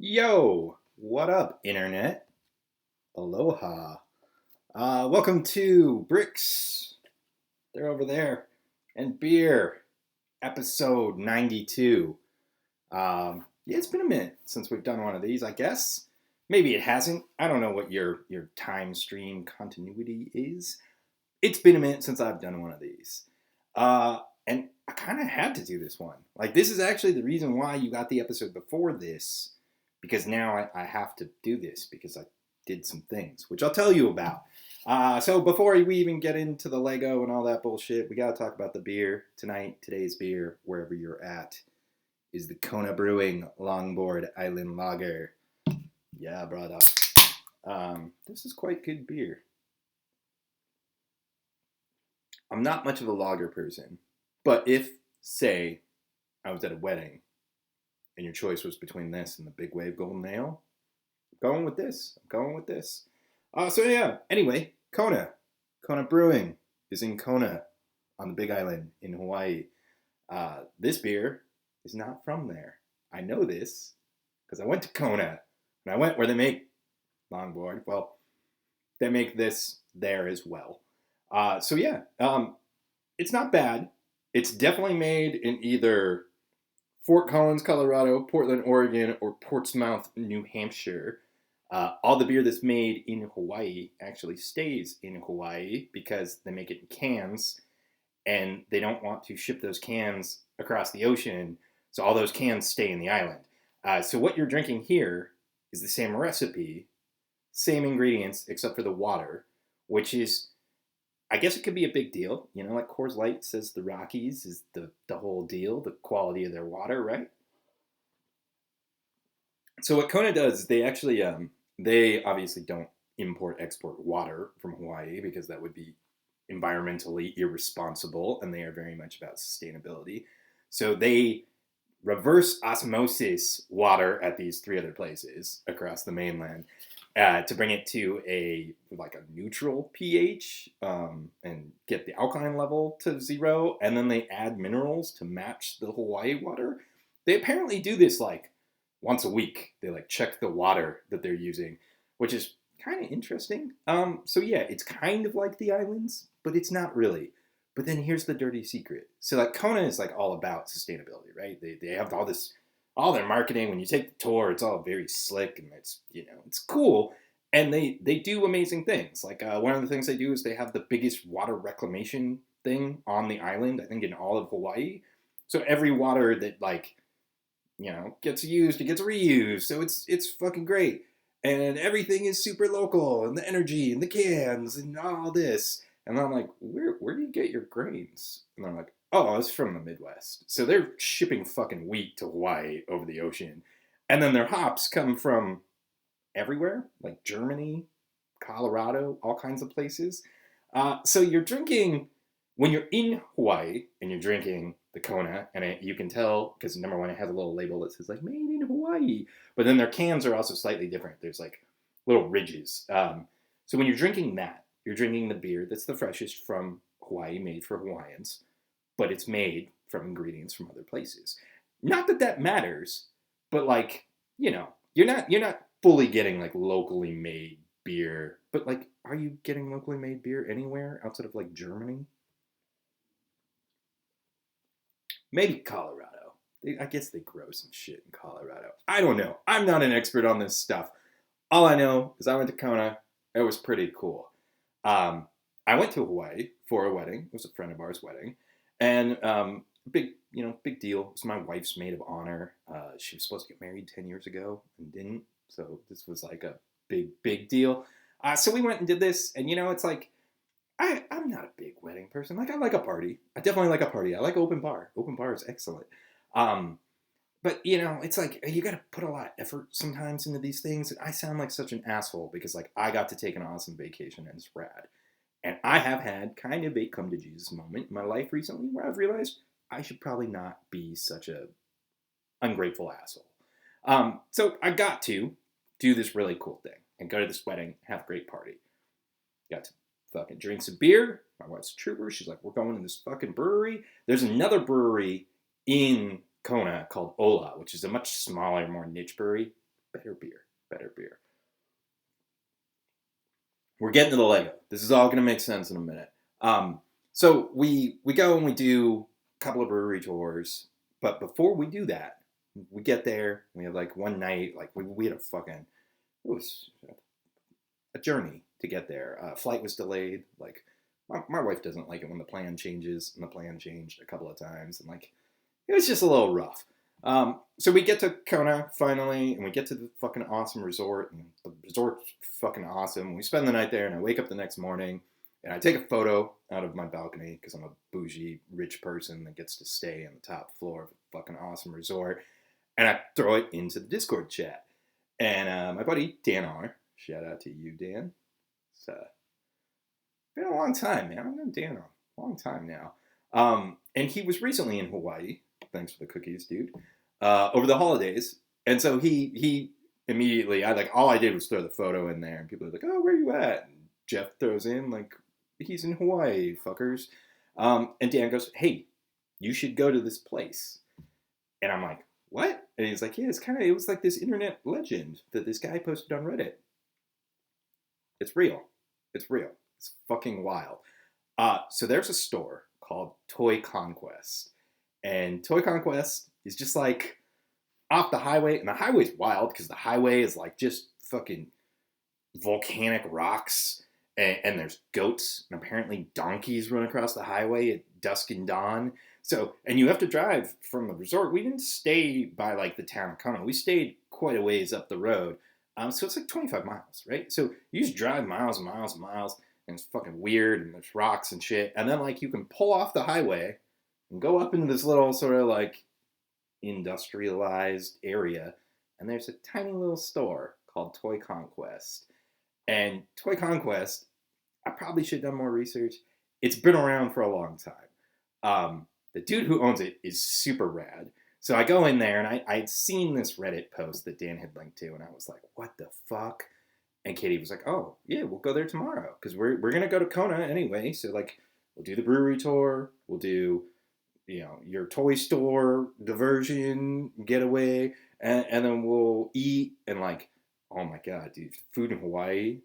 Yo, what up, internet? Aloha. Welcome to Bricks. They're over there. And Beer, episode 92. Yeah, it's been a minute since we've done one of these, I guess. Maybe it hasn't. I don't know what your time stream continuity is. It's been a minute since I've done one of these. And I kind of had to do this one. Like, this is actually the reason why you got the episode before this, because now I have to do this because I did some things, which I'll tell you about. So before we even get into the Lego and all that bullshit, we got to talk about the beer tonight. Today's beer, wherever you're at, is the Kona Brewing Longboard Island Lager. Yeah, brother. This is quite good beer. I'm not much of a lager person, but if, say, I was at a wedding and your choice was between this and the Big Wave Golden Ale, I'm going with this. So yeah, anyway, Kona. Kona Brewing is in Kona on the Big Island in Hawaii. This beer is not from there. I know this because I went to Kona and I went where they make longboard. Well, they make this there as well. So yeah, it's not bad. It's definitely made in either Fort Collins, Colorado, Portland, Oregon, or Portsmouth, New Hampshire. All the beer that's made in Hawaii actually stays in Hawaii because they make it in cans, and they don't want to ship those cans across the ocean, so all those cans stay in the island. So what you're drinking here is the same recipe, same ingredients, except for the water, which is, I guess it could be a big deal. You know, like Coors Light says the Rockies is the whole deal, the quality of their water, right? So what Kona does is they actually, they obviously don't export water from Hawaii because that would be environmentally irresponsible, and they are very much about sustainability. So they reverse osmosis water at these three other places across the mainland to bring it to a neutral pH and get the alkaline level to 0, and then they add minerals to match the Hawaii water. They apparently do this like once a week. They check the water that they're using, which is kind of interesting. So yeah, it's kind of like the islands, but it's not really. But then here's the dirty secret. So Kona is all about sustainability, right? They have all their marketing. When you take the tour, it's all very slick and it's cool. And they do amazing things. One of the things they do is they have the biggest water reclamation thing on the island, I think in all of Hawaii. So every water that gets used, it gets reused. So it's fucking great. And everything is super local, and the energy and the cans and all this. And I'm like, where do you get your grains? And they're like, oh, it's from the Midwest. So they're shipping fucking wheat to Hawaii over the ocean. And then their hops come from everywhere, like Germany, Colorado, all kinds of places. So you're drinking, when you're in Hawaii and you're drinking the Kona, and you can tell, because number one, it has a little label that says made in Hawaii. But then their cans are also slightly different. There's little ridges. So when you're drinking that, you're drinking the beer that's the freshest from Hawaii, made for Hawaiians, but it's made from ingredients from other places. Not that that matters, but you're not fully getting locally made beer. But are you getting locally made beer anywhere outside of Germany? Maybe Colorado. I guess they grow some shit in Colorado. I don't know. I'm not an expert on this stuff. All I know is I went to Kona. It was pretty cool. I went to Hawaii for a wedding. It was a friend of ours' wedding, and big deal. It was my wife's maid of honor. She was supposed to get married 10 years ago and didn't, so this was a big deal. So we went and did this, and it's I'm not a big wedding person. I like a party. I definitely like a party. I like open bar. Open bar is excellent. But it's you got to put a lot of effort sometimes into these things. And I sound like such an asshole because I got to take an awesome vacation and it's rad. And I have had kind of a come to Jesus moment in my life recently where I've realized I should probably not be such a ungrateful asshole. So I got to do this really cool thing and go to this wedding, have a great party. Got to fucking drink some beer. My wife's a trooper. She's like, we're going to this fucking brewery. There's another brewery in Kona called Ola, which is a much smaller, more niche brewery. better beer, better beer. We're getting to the Lego. This is all going to make sense in a minute. So we go and we do a couple of brewery tours, but before we do that, we get there. We have like one night, like we had it was a journey to get there. Flight was delayed. Like my wife doesn't like it when the plan changes, and the plan changed a couple of times, and like it was just a little rough. So we get to Kona finally, and we get to the fucking awesome resort, and the resort's fucking awesome. We spend the night there, and I wake up the next morning, and I take a photo out of my balcony because I'm a bougie, rich person that gets to stay on the top floor of a fucking awesome resort, and I throw it into the Discord chat. And my buddy Dan R, shout out to you, Dan. It's been a long time, man. I've known Dan a long time now. And he was recently in Hawaii. Thanks for the cookies, dude. Over the holidays, and so he immediately, all I did was throw the photo in there, and people are like, "Oh, where you at?" And Jeff throws in like, "He's in Hawaii, fuckers." And Dan goes, "Hey, you should go to this place." And I'm like, "What?" And he's like, "Yeah, it was like this internet legend that this guy posted on Reddit. It's real. It's real. It's fucking wild." So there's a store called Toy Conquest. And Toy Conquest is just like off the highway. And the highway's wild because the highway is like just fucking volcanic rocks. And there's goats. And apparently donkeys run across the highway at dusk and dawn. So, and you have to drive from the resort. We didn't stay by like the town of Kona. We stayed quite a ways up the road. So it's like 25 miles, right? So you just drive miles and miles and miles. And it's fucking weird. And there's rocks and shit. And then like you can pull off the highway and go up into this little sort of like industrialized area, and there's a tiny little store called Toy Conquest. And Toy Conquest, I probably should have done more research. It's been around for a long time. The dude who owns it is super rad. So I go in there, and I'd seen this Reddit post that Dan had linked to, and I was like, what the fuck? And Katie was like, oh, yeah, we'll go there tomorrow, because we're going to go to Kona anyway. So, like, we'll do the brewery tour. We'll do your toy store diversion getaway, and then we'll eat, and like, oh my god, dude, food in Hawaii,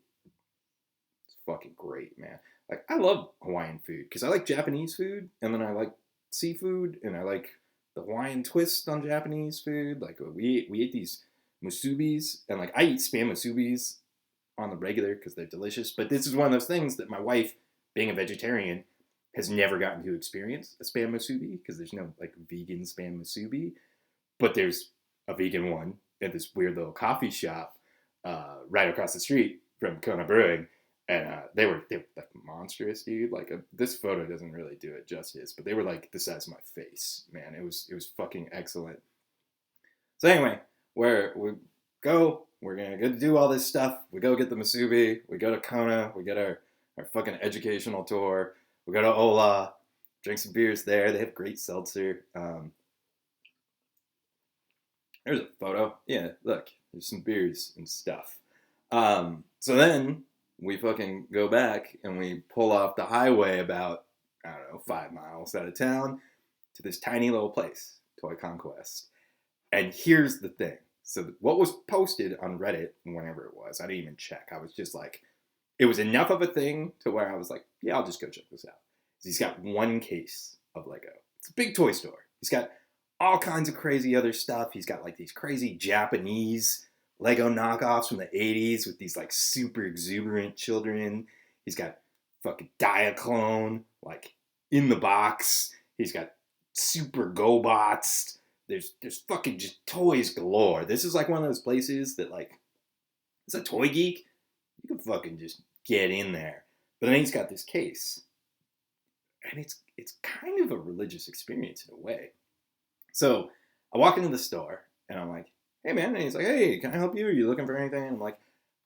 it's fucking great, man. Like, I love Hawaiian food because I like Japanese food, and then I like seafood, and I like the Hawaiian twist on Japanese food. Like, we ate these musubis, and like I eat spam musubis on the regular because they're delicious. But this is one of those things that my wife, being a vegetarian, has never gotten to experience a spam musubi because there's no like vegan spam musubi, but there's a vegan one at this weird little coffee shop right across the street from Kona Brewing, and they were like monstrous, dude. Like this photo doesn't really do it justice, but they were like the size of my face, man. It was fucking excellent. So anyway, we're gonna go do all this stuff. We go get the musubi. We go to Kona. We get our fucking educational tour. We go to Ola, drink some beers there. They have great seltzer. There's a photo. Yeah, look, there's some beers and stuff. So then we fucking go back and we pull off the highway about, 5 miles out of town to this tiny little place, Toy Conquest. And here's the thing. So what was posted on Reddit, whenever it was, I didn't even check. I was just like, it was enough of a thing to where I was like, yeah, I'll just go check this out. So he's got one case of Lego. It's a big toy store. He's got all kinds of crazy other stuff. He's got like these crazy Japanese Lego knockoffs from the 80s with these like super exuberant children. He's got fucking Diaclone like in the box. He's got super GoBots. There's fucking just toys galore. This is like one of those places that like, it's a toy geek. You can fucking just get in there. But then he's got this case. And it's kind of a religious experience in a way. So I walk into the store and I'm like, hey man, and he's like, hey, can I help you? Are you looking for anything? And I'm like,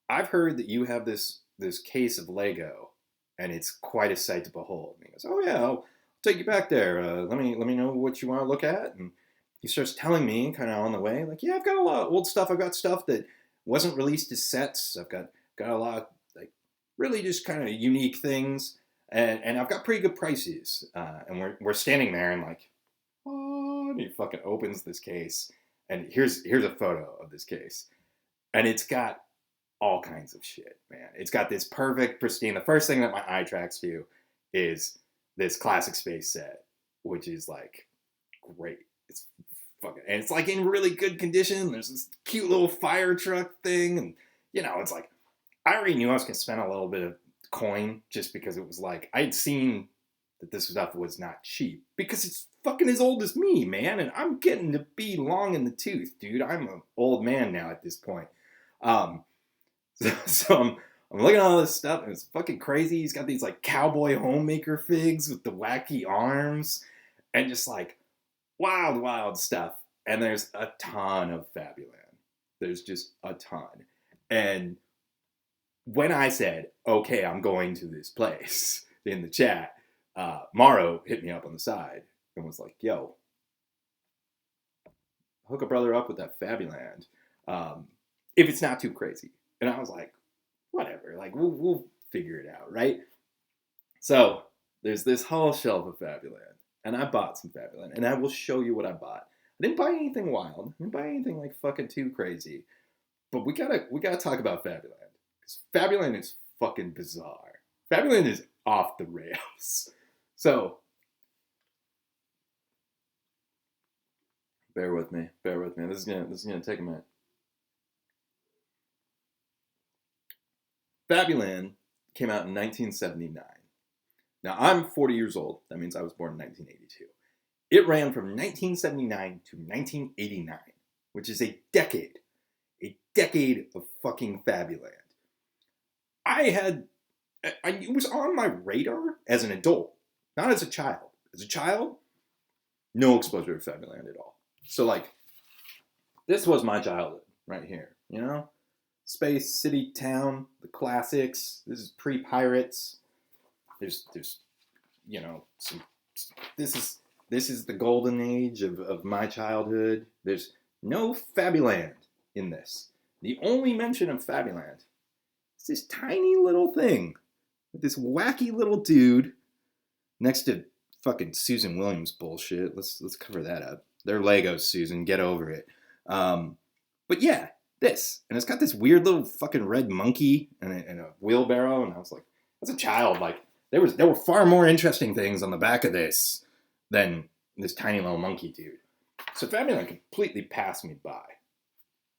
I've heard that you have this case of Lego and it's quite a sight to behold. And he goes, oh yeah, I'll take you back there. Let me know what you want to look at. And he starts telling me kind of on the way, like, yeah, I've got a lot of old stuff. I've got stuff that wasn't released as sets. I've got a lot of like really just kind of unique things. And I've got pretty good prices. And we're standing there and like, oh, and he fucking opens this case. And here's a photo of this case. And it's got all kinds of shit, man. It's got this perfect, pristine. The first thing that my eye tracks to is this classic space set, which is like great. It's fucking, and it's like in really good condition. There's this cute little fire truck thing, and it's like I already knew I was gonna spend a little bit of coin just because it was like I'd seen that this stuff was not cheap because it's fucking as old as me, man, and I'm getting to be long in the tooth, dude. I'm an old man now at this point. Um, so I'm looking at all this stuff, and it's fucking crazy. He's got these like cowboy homemaker figs with the wacky arms, and just like wild, wild stuff. And there's a ton of Fabuland. There's just a ton. And when I said, okay, I'm going to this place in the chat, Morrow hit me up on the side and was like, yo, hook a brother up with that Fabuland. If it's not too crazy. And I was like, whatever, like we'll figure it out, right? So there's this whole shelf of Fabuland, and I bought some Fabuland, and I will show you what I bought. I didn't buy anything wild. I didn't buy anything like fucking too crazy. But we gotta talk about Fabuland. Because Fabuland is fucking bizarre. Fabuland is off the rails. So bear with me. This is gonna take a minute. Fabuland came out in 1979. Now, I'm 40 years old. That means I was born in 1982. It ran from 1979 to 1989, which is a decade of fucking Fabuland. It was on my radar as an adult, not as a child. As a child, no exposure to Fabuland at all. So, like, this was my childhood right here, Space, city, town, the classics. This is pre-Pirates. There's some. This is the golden age of my childhood. There's no Fabuland in this. The only mention of Fabuland is this tiny little thing with this wacky little dude next to fucking Susan Williams bullshit. Let's cover that up. They're Legos, Susan. Get over it. But yeah. This, and it's got this weird little fucking red monkey and a wheelbarrow, and I was like, as a child, like there were far more interesting things on the back of this than this tiny little monkey dude. So Fabuland completely passed me by.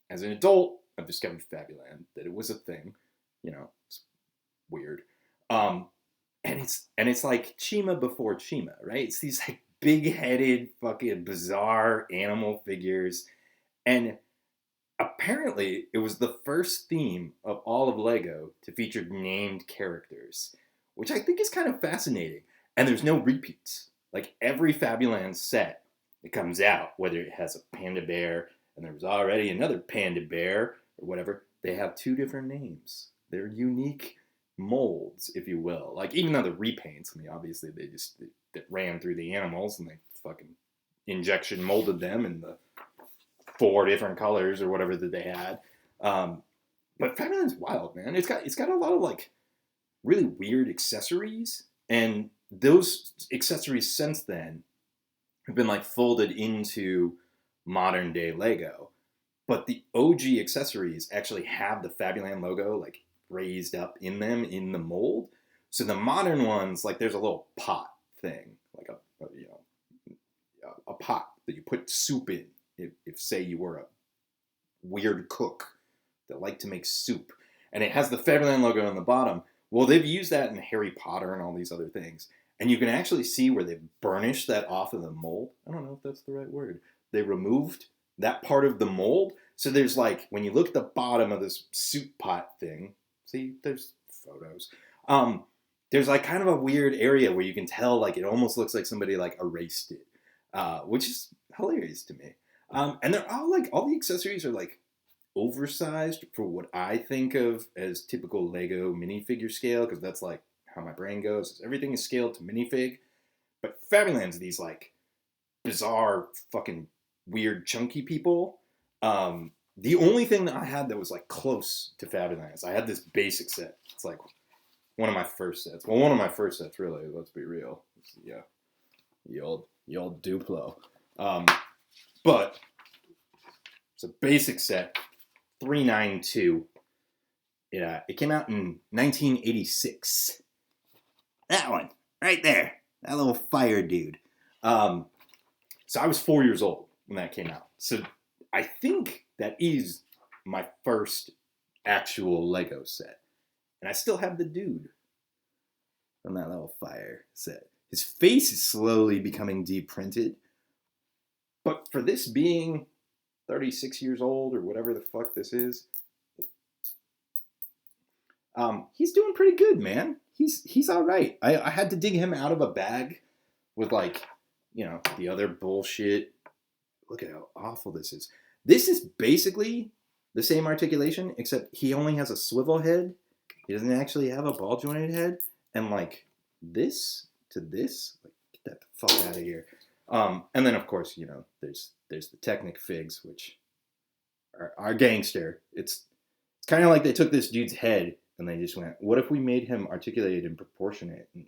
As an adult, I've discovered Fabuland, that it was a thing, it's weird, and it's like Chima before Chima, right? It's these like big-headed fucking bizarre animal figures, and apparently, it was the first theme of all of LEGO to feature named characters, which I think is kind of fascinating. And there's no repeats. Like every Fabuland set that comes out, whether it has a panda bear and there was already another panda bear or whatever, they have two different names. They're unique molds, if you will. Like even though the repaints, obviously they ran through the animals and they fucking injection molded them in the 4 different colors or whatever that they had. But Fabuland's wild, man. It's got a lot of like really weird accessories, and those accessories since then have been like folded into modern day Lego. But the OG accessories actually have the Fabuland logo like raised up in them in the mold. So the modern ones, like there's a little pot thing, like a pot that you put soup in. If say you were a weird cook that liked to make soup, and it has the Fabuland logo on the bottom. Well, they've used that in Harry Potter and all these other things, and you can actually see where they've burnished that off of the mold. I don't know if that's the right word. They removed that part of the mold, so there's like when you look at the bottom of this soup pot thing. See, there's photos. There's like kind of a weird area where you can tell like it almost looks like somebody like erased it, which is hilarious to me. And they're all like, all the accessories are like oversized for what I think of as typical Lego minifigure scale, because that's like how my brain goes. Everything is scaled to minifig. But Fabuland's these like bizarre, fucking weird, chunky people. The only thing that I had that was like close to Fabuland is I had this basic set. It's like one of my first sets. Well, one of my first sets, really. Let's be real. Yeah, the old Duplo. But it's a basic set 392. It came out in 1986. That one, right there. That little fire dude. So I was 4 years old when that came out. So I think that is my first actual Lego set. And I still have the dude from that little fire set. His face is slowly becoming de-printed. But for this being 36 years old or whatever the fuck this is, he's doing pretty good, man. He's all right. I had to dig him out of a bag with, like, you know, the other bullshit. Look at how awful this is. This is basically the same articulation, except he only has a swivel head. He doesn't actually have a ball jointed head. And, like, this to this, like, get that the fuck out of here. And then, of course, you know, there's the Technic figs, which are gangster. It's kind of like they took this dude's head and they just went, what if we made him articulated and proportionate? And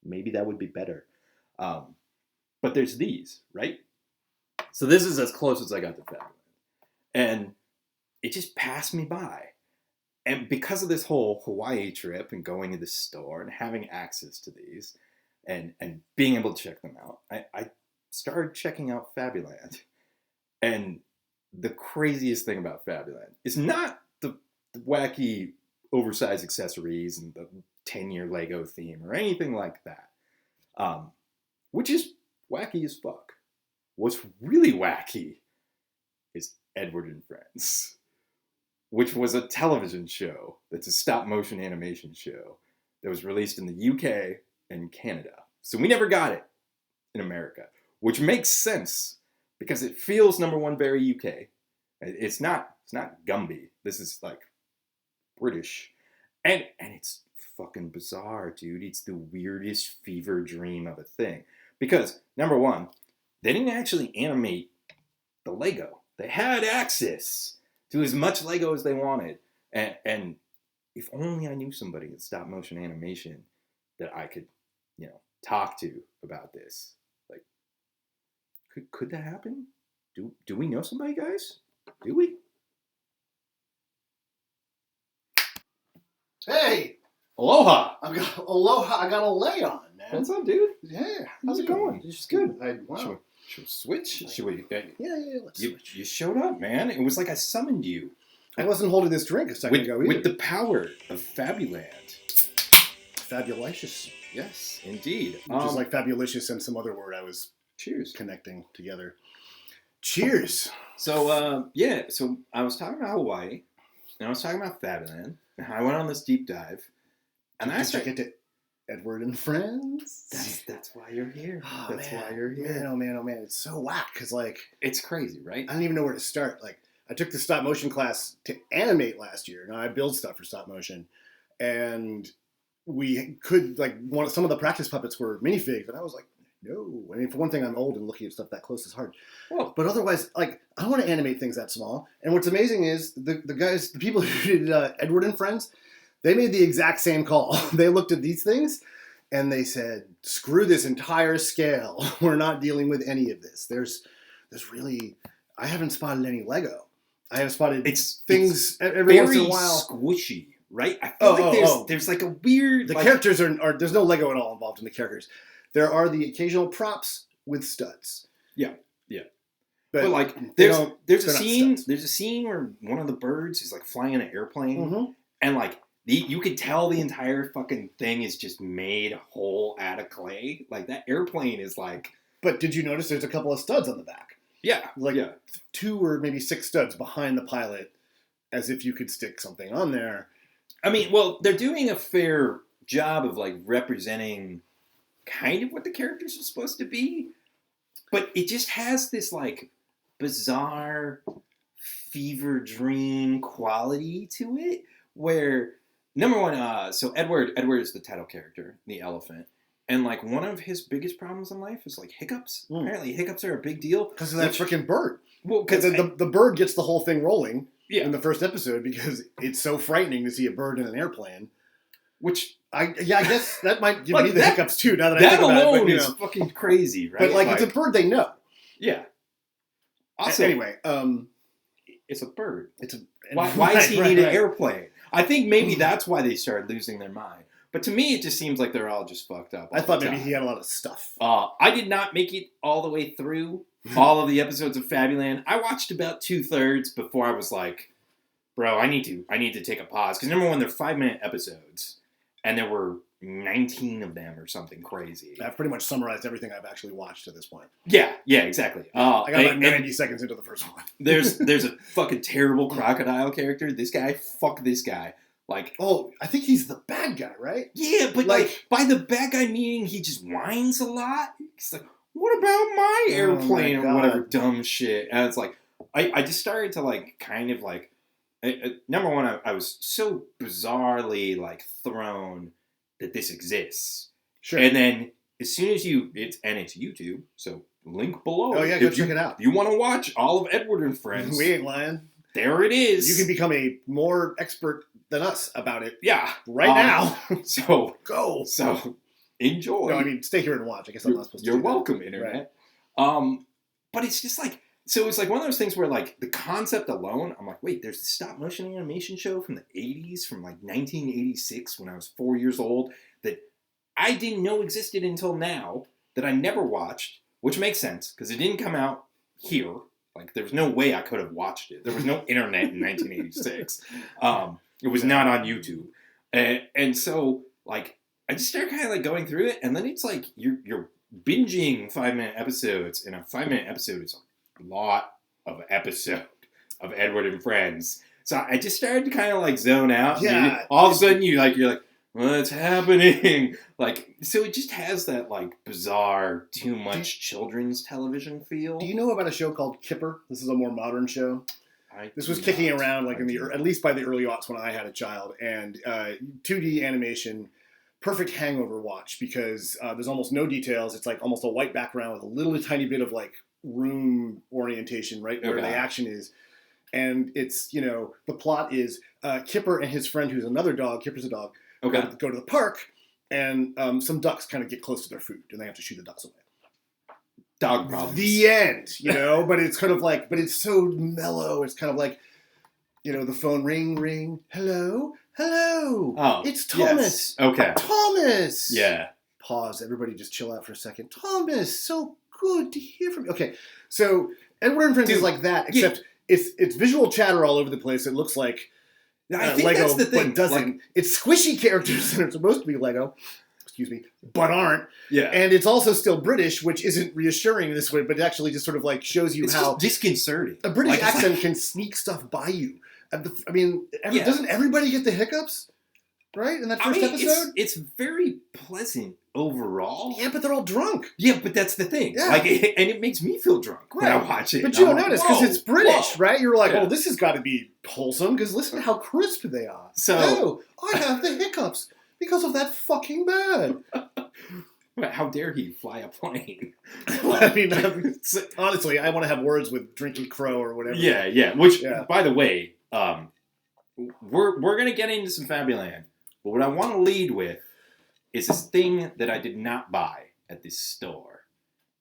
maybe that would be better. But there's these, right? So this is as close as I got to Fabuland. And it just passed me by. And because of this whole Hawaii trip and going to the store and having access to these and being able to check them out, I started checking out Fabuland. And the craziest thing about Fabuland is not the wacky oversized accessories and the 10-year Lego theme or anything like that, which is wacky as fuck. What's really wacky is Edward and Friends, which was a television show that's a stop-motion animation show that was released in the UK and Canada. So we never got it in America, which makes sense because it feels, number one, very UK. It's not Gumby. This is like British. And it's fucking bizarre, dude. It's the weirdest fever dream of a thing. Because, number one, they didn't actually animate the Lego. They had access to as much Lego as they wanted. And if only I knew somebody in stop motion animation that I could, you know, talk to about this. Like, could that happen? Do we know somebody, guys? Do we? Hey! Aloha! Aloha, I got a lay on, man. What's up, dude? Yeah. How's it going? It's good. Should Wow. we switch? Should we? Yeah, let's switch. You showed up, man. It was like I summoned you. I wasn't holding this drink a second ago either. With the power of Fabuland. Fabulicious. Yes, indeed. Which is like fabulicious and some other word I was connecting together. Cheers. So, so I was talking about Hawaii, and I was talking about Fabuland, and I went on this deep dive, and I started... Did you get to Edward and Friends? That's why you're here. Oh, that's why you're here. Man, oh man. It's so whack, because, like... It's crazy, right? I don't even know where to start. Like, I took the stop motion class to animate last year. Now I build stuff for stop motion, and we could, like, some of the practice puppets were minifigs, and I was like, no. I mean, for one thing, I'm old, and looking at stuff that close is hard. Whoa. But otherwise, like, I don't want to animate things that small. And what's amazing is the people who did Edward and Friends, they made the exact same call. They looked at these things, and they said, screw this entire scale. We're not dealing with any of this. There's really, I haven't spotted any Lego. I have spotted things every once in a while. Squishy, right? I feel like there's like a weird... The characters are... There's no Lego at all involved in the characters. There are the occasional props with studs. Yeah. But like, there's a scene where one of the birds is like flying in an airplane, and like you could tell the entire fucking thing is just made whole out of clay. Like that airplane is like. But did you notice there's a couple of studs on the back? Yeah, 2 or maybe 6 studs behind the pilot, as if you could stick something on there. I mean, well, they're doing a fair job of like representing kind of what the characters are supposed to be, but it just has this like bizarre fever dream quality to it where number one, so Edward is the title character, the elephant, and like one of his biggest problems in life is like hiccups. Apparently hiccups are a big deal because of that freaking bird. Well, because the bird gets the whole thing rolling in the first episode because it's so frightening to see a bird in an airplane. Which I guess that might give me the hiccups too. Now that I think about it, that alone is fucking crazy, right? But like it's a bird they know. Yeah. Awesome. Anyway, it's a bird. It's a Why does he need an airplane? I think maybe that's why they started losing their mind. But to me, it just seems like they're all just fucked up. I thought maybe he had a lot of stuff. I did not make it all the way through all of the episodes of Fabuland. I watched about 2/3 before I was like, bro, I need to take a pause. Because number one, they're 5-minute episodes. And there were 19 of them or something crazy. I've pretty much summarized everything I've actually watched to this point. Yeah, exactly. I got about 90 seconds into the first one. there's a fucking terrible crocodile character. This guy, fuck this guy. Like, oh, I think he's the bad guy, right? Yeah, but like by the bad guy meaning he just whines a lot. He's like, what about my airplane or whatever dumb shit? And it's like, I just started to like kind of like, number one, I was so bizarrely like thrown that this exists. Sure. And then as soon as it's YouTube, so link below. Oh yeah, go check it out. If you want to watch all of Edward and Friends. We ain't lying. There it is. You can become a more expert than us about it. Yeah. Right now. So go. So enjoy. No, I mean stay here and watch. I guess I'm not supposed to. You're welcome, Internet. Right. But it's just like, so it's like one of those things where like the concept alone, I'm like, wait, there's this stop motion animation show from the 80s, from like 1986 when I was 4 years old that I didn't know existed until now, that I never watched, which makes sense because it didn't come out here. Like, there was no way I could have watched it. There was no internet in 1986. It was not on YouTube. And so, like, I just started kind of, like, going through it, and then it's like you're binging 5-minute episodes, and a 5-minute episode is a lot of episode of Edward and Friends. So I just started to kind of, like, zone out. Yeah. All of a sudden, you're like, what's happening? Like, so it just has that, like, bizarre, too much children's television feel. Do you know about a show called Kipper? This is a more modern show. This was kicking around, like, at least by the early aughts when I had a child. And 2D animation, perfect hangover watch because there's almost no details. It's, like, almost a white background with a little tiny bit of, like, room orientation, right, where the action is. And it's, you know, the plot is Kipper and his friend, who's another dog, Kipper's a dog, go to the park, and some ducks kind of get close to their food, and they have to shoot the ducks away. Dog problems. The end, you know, but it's kind of like, but it's so mellow. It's kind of like, you know, the phone ring, hello. Oh, it's Thomas. Yes. Okay. Thomas. Yeah. Pause. Everybody just chill out for a second. Thomas, so good to hear from you. Okay, so Edward and Friends is like that, except it's visual chatter all over the place. It looks like I think Lego, that's the thing. but doesn't. Like, it's squishy characters that are supposed to be Lego, but aren't. Yeah. And it's also still British, which isn't reassuring this way, but it actually just sort of like shows you how disconcerting. A British accent can sneak stuff by you. I mean, doesn't everybody get the hiccups? Right? In that first episode? It's very pleasant overall. Yeah, but they're all drunk. Yeah, but that's the thing. Yeah. Like, and it makes me feel drunk when I watch it. But you don't notice because it's British, right? You're like, yeah. oh, this has got to be wholesome because listen to how crisp they are. So, I have the hiccups because of that fucking bird. How dare he fly a plane? I mean, honestly, I want to have words with Drinky Crow or whatever. Yeah. Which, by the way, we're gonna get into some Fabuland, but what I want to lead with is this thing that I did not buy at this store.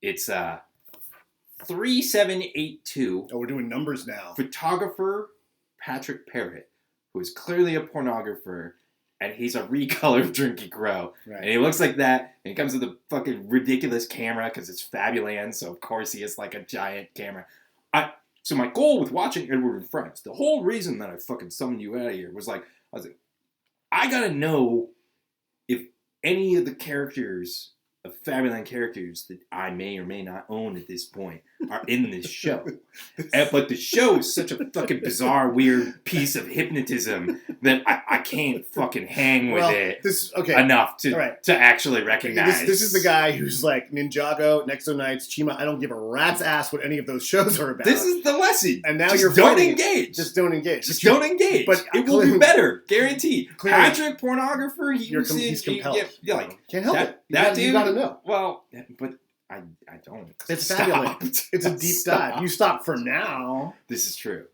It's 3782. Oh, we're doing numbers now. Photographer Patrick Parrott, who is clearly a pornographer, and he's a recolor of Drinky Crow. Right. And he looks like that, and he comes with a fucking ridiculous camera because it's Fabuland, so of course he has like a giant camera. So my goal with watching Edward and Friends, the whole reason that I fucking summoned you out of here was like, I gotta know if any of the characters of Fabuland characters that I may or may not own at this point are in this show. But the show is such a fucking bizarre, weird piece of hypnotism that I can't fucking hang with it enough to actually recognize. This is the guy who's like Ninjago, Nexo Knights, Chima. I don't give a rat's ass what any of those shows are about. This is the lesson. And now just don't engage. Just don't engage. Just don't engage. But it will be better, guaranteed. Patrick, pornographer, he's compelled. Can't help it. That dude. You gotta know. Well, but I don't. It's fabulous. It's a deep dive. You stop for now. This is true.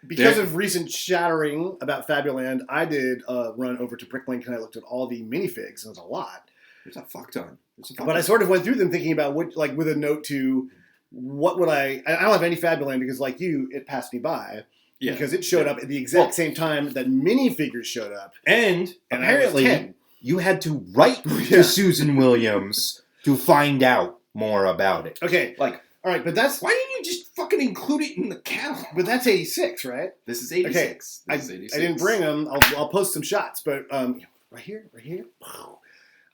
Because of recent shattering about Fabuland, I did run over to Bricklink and I looked at all the minifigs, and there's a lot. There's a fuck ton. But I sort of went through them thinking about what, like, with a note to what would I don't have any Fabuland because, like you, it passed me by. Yeah. Because it showed up at the exact same time that minifigures showed up. And I was apparently 10. you had to write to Susan Williams to find out more about it. Okay. Like, all right, but that's... Why didn't you just fucking include it in the catalog? But that's 86, right? This is 86. Okay. This is 86. I didn't bring them. I'll post some shots. But right here.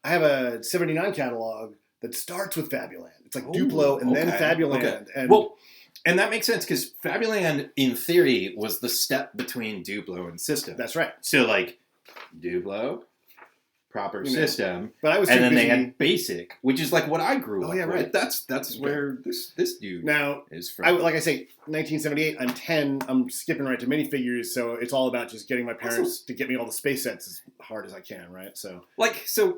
I have a 79 catalog that starts with Fabuland. It's like Duplo and then Fabuland. Okay. And and that makes sense because Fabuland, in theory, was the step between Duplo and System. That's right. So, like, Duplo, proper System, but I was and then busy. they had Basic, which is like what I grew up with. Right. That's where this dude now is from. Like I say, 1978. I'm 10. I'm skipping right to minifigures, so it's all about just getting my parents to get me all the space sets as hard as I can, right? So,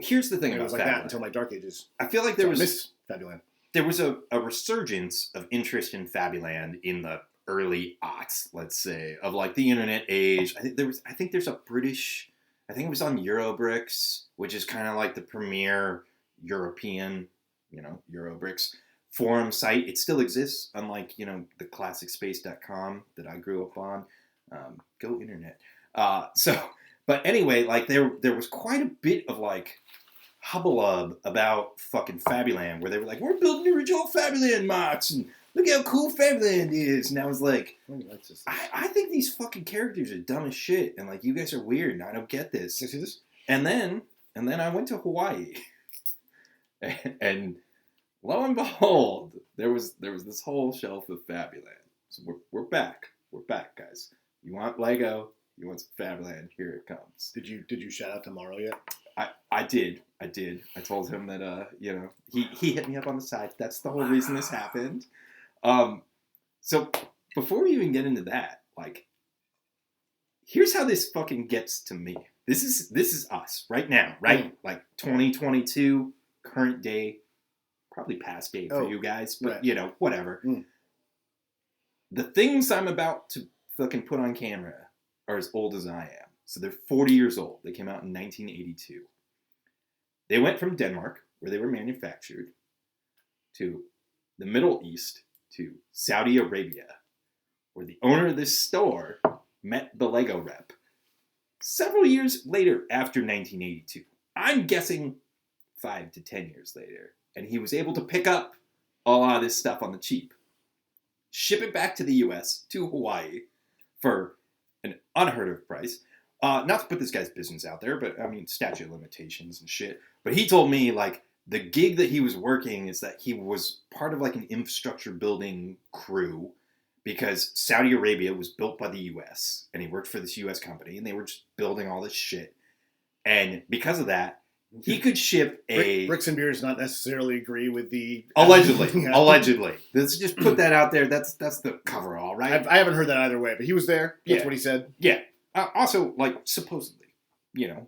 here's the thing it about was like Fabuland. that until my dark ages. I feel like I miss Fabuland. There was a resurgence of interest in Fabuland in the early aughts, let's say, of like the internet age. I think there's a British, I think it was on Eurobricks, which is kind of like the premier European, Eurobricks forum site. It still exists, unlike, the classicspace.com that I grew up on. Go internet. But anyway, like there was quite a bit of like hubbub about fucking Fabuland, where they were like, we're building the original Fabuland mods, and look how cool Fabuland is. And I was like, I think these fucking characters are dumb as shit, and like, you guys are weird, and I don't get this. Can you see this? And then I went to Hawaii, and lo and behold, there was this whole shelf of Fabuland. So we're back, guys. You want Lego? You want some Fabuland? Here it comes. Did you shout out to Morrow yet? I did. I told him that, he hit me up on the side. That's the whole reason this happened. So before we even get into that, like, here's how this fucking gets to me. This is us right now, right? Like 2022, current day, probably past day for you guys, but whatever. The things I'm about to fucking put on camera are as old as I am. So they're 40 years old. They came out in 1982. They went from Denmark, where they were manufactured, to the Middle East, to Saudi Arabia, where the owner of this store met the Lego rep several years later after 1982. I'm guessing 5 to 10 years later. And he was able to pick up a lot of this stuff on the cheap, ship it back to the US, to Hawaii, for an unheard of price. Not to put this guy's business out there, but I mean, statute of limitations and shit. But he told me, like, the gig that he was working is that he was part of like an infrastructure building crew, because Saudi Arabia was built by the US, and he worked for this US company, and they were just building all this shit. And because of that, he could ship a... Bricks and Beers not necessarily agree with the... Allegedly. Let's just put that out there. That's the coverall, right? I haven't heard that either way, but he was there. That's what he said. Yeah. Also, like, supposedly, Yeah.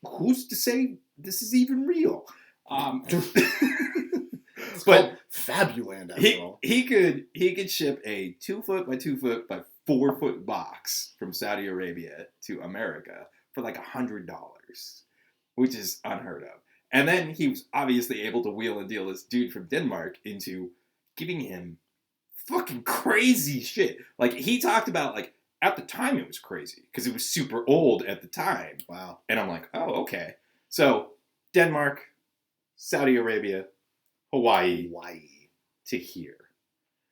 Who's to say this is even real? But Fabuland, after all. He could ship a 2-foot by 2-foot by 4-foot box from Saudi Arabia to America for like $100, which is unheard of. And then he was obviously able to wheel and deal this dude from Denmark into giving him fucking crazy shit. Like, he talked about, like, at the time it was crazy because it was super old at the time. Wow. And I'm like, oh, okay. So Denmark, Saudi Arabia, Hawaii to here.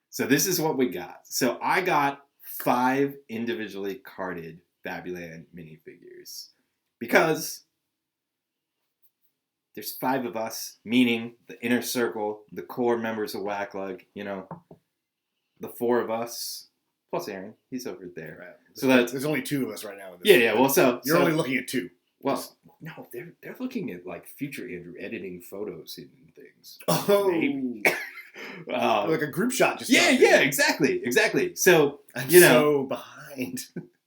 So this is what we got. So I got 5 individually carded Fabuland minifigures because there's 5 of us, meaning the inner circle, the core members of Wacklug, the 4 of us, plus Aaron, he's over there. Right. So there's only 2 of us right now. Yeah. Well, so you're only looking at 2. Well, no, they're looking at like future Andrew editing photos and things. Oh, maybe. Like a group shot. Just exactly. So I'm so behind.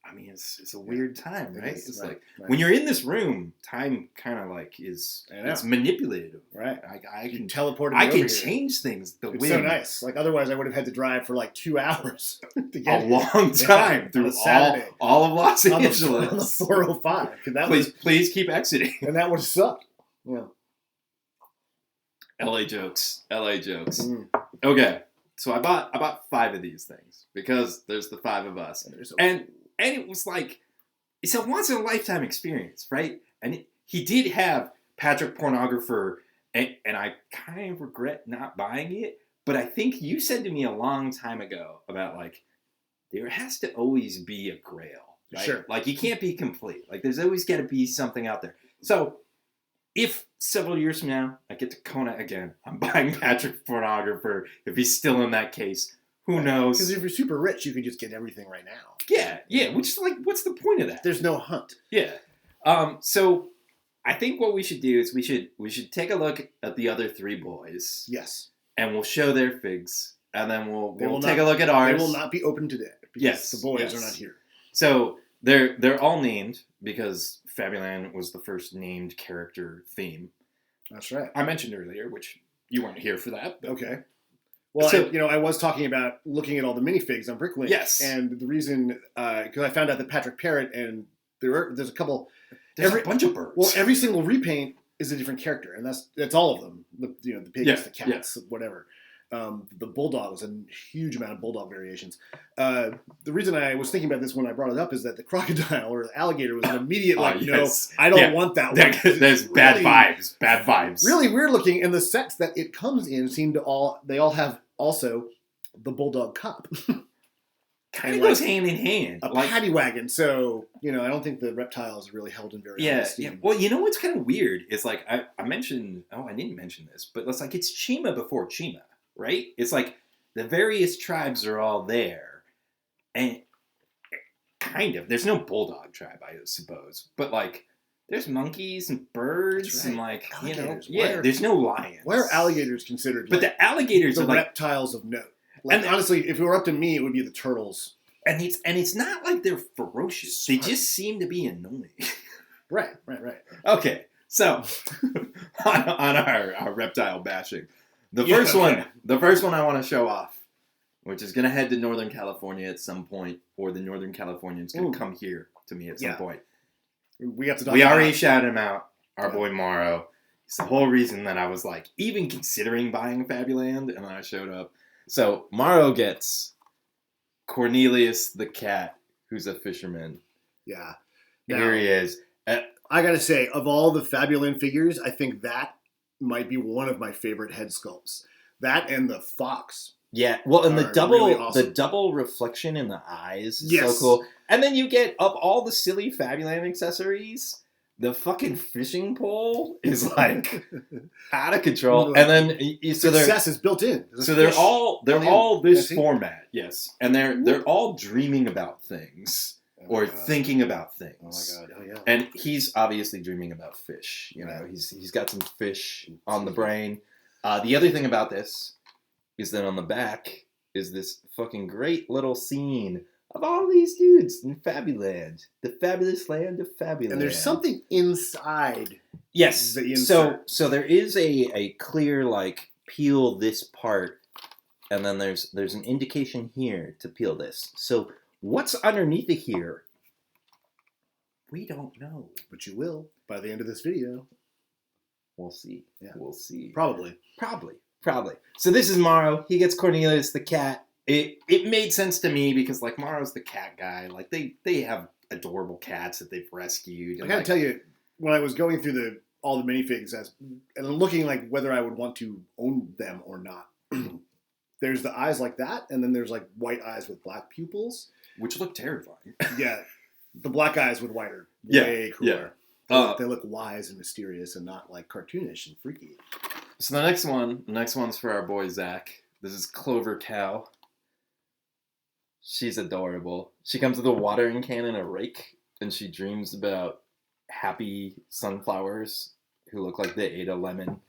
I mean, it's a weird time, right? It's right, like right. when you're in this room, time kind of like it's manipulative, right? I can teleport. I can change things. It's so nice. Like otherwise, I would have had to drive for like 2 hours to get a long time through Saturday, all of Los Angeles on the 405. Please keep exiting, and that would have sucked. Yeah. LA jokes. Okay. I bought 5 of these things because there's the 5 of us, and it was like it's a once in a lifetime experience, right? And he did have Patrick Pornographer, and I kind of regret not buying it, but I think you said to me a long time ago about like there has to always be a grail, right? Sure. Like you can't be complete. Like there's always got to be something out there. So if several years from now I get to Kona again, I'm buying Patrick Pornographer. If he's still in that case, who knows? Because if you're super rich, you can just get everything right now. Yeah. Which is like, what's the point of that? There's no hunt. Yeah. So I think what we should do is we should take a look at the other 3 boys. Yes. And we'll show their figs, and then we'll take a look at ours. They will not be open today because the boys are not here. So they're all named because Fabuland was the first named character theme. That's right. I mentioned earlier, which you weren't here for that. Okay. Well, so, I was talking about looking at all the minifigs on Bricklink. Yes. And the reason, because I found out that Patrick Parrott and there's a couple. There's a bunch of birds. Well, every single repaint is a different character, and that's all of them. The pigs, the cats, whatever. The bulldog was a huge amount of bulldog variations. The reason I was thinking about this when I brought it up is that the crocodile or the alligator was an immediate I don't want that one. There's bad vibes. Really weird looking, and the sets that it comes in seem to all have also the bulldog cop. Kind of goes hand in hand. A paddy wagon. So, I don't think the reptile is really held in very high esteem. Yeah. Well, you know what's kind of weird? It's like, I mentioned, I didn't mention this, but it's like, it's Chima before Chima, right? It's like, the various tribes are all there. And kind of, there's no bulldog tribe, I suppose. But like, there's monkeys and birds and like, alligators. There's no lions. Why are alligators considered But the alligators are like reptiles of note? Like, honestly, if it were up to me, it would be the turtles. And it's not like they're ferocious. Smart. They just seem to be annoying. Right. Okay, so on our reptile bashing, the first one I want to show off, which is going to head to Northern California at some point, or the Northern Californians going to come here to me at some point. We have to. We already shouted him out, our boy Morrow. It's the whole reason that I was like even considering buying Fabuland, and then I showed up. So Morrow gets Cornelius the cat, who's a fisherman. Yeah. Now, here he is. I gotta say, of all the Fabuland figures, I think that might be one of my favorite head sculpts. That and the fox. Yeah, well, and the double reflection in the eyes is so cool. And then you get, of all the silly Fabuland accessories, the fucking fishing pole is like out of control, and then success is built in. So they're all this format, yes, and they're all dreaming about things or thinking about things. Oh my god! Oh yeah. And he's obviously dreaming about fish. He's got some fish on the brain. The other thing about this is that on the back is this fucking great little scene of all these dudes in Fabuland, the fabulous land of Fabuland. And there's something inside. Yes. So there is a clear like peel this part, and then there's an indication here to peel this. So what's underneath it here? We don't know, but you will by the end of this video. We'll see. Yeah, we'll see. Probably. So this is Morrow. He gets Cornelius the cat. It made sense to me because like Morrow's the cat guy. Like they have adorable cats that they've rescued. I gotta tell you, when I was going through all the minifigs and looking like whether I would want to own them or not, there's the eyes like that, and then there's like white eyes with black pupils, which look terrifying. Yeah, the black eyes with white are way cooler. Yeah. They look wise and mysterious and not like cartoonish and freaky. So the next one's for our boy Zach. This is Clover Cow. She's adorable. She comes with a watering can and a rake, and she dreams about happy sunflowers who look like they ate a lemon.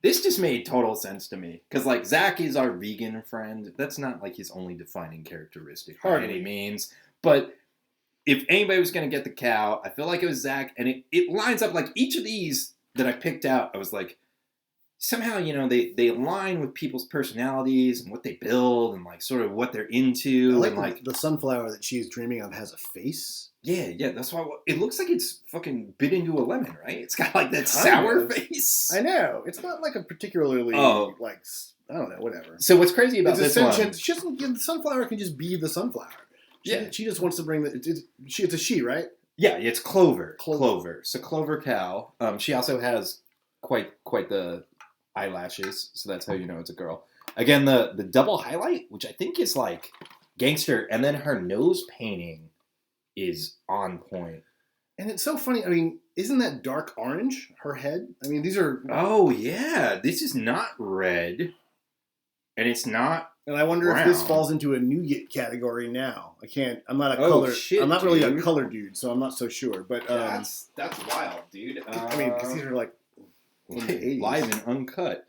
This just made total sense to me. Because, like, Zach is our vegan friend. That's not, like, his only defining characteristic by any means. But if anybody was going to get the cow, I feel like it was Zach. And it lines up, like, each of these that I picked out, I was like, somehow, they align with people's personalities and what they build and, like, sort of what they're into. I like the sunflower that she's dreaming of has a face. Yeah, that's why it looks like it's fucking bit into a lemon, right? It's got, like, that sour face. I know. It's not, like, a particularly, like, I don't know, whatever. So what's crazy about this one? She doesn't, the sunflower can just be the sunflower. She just wants to bring it's a she, right? Yeah, it's Clover. Clover. So Clover Cow. She also has quite the eyelashes, so that's how you know it's a girl. Again, the double highlight, which I think is like gangster, and then her nose painting is on point. And it's so funny. I mean, isn't that dark orange, her head? I mean, these are... Oh, yeah. This is not red. And it's not And I wonder brown. if this falls into a nougat category now. I'm not a color... Shit, I'm not really a color dude, so I'm not so sure. But that's wild, dude. I mean, because these are like... live and uncut.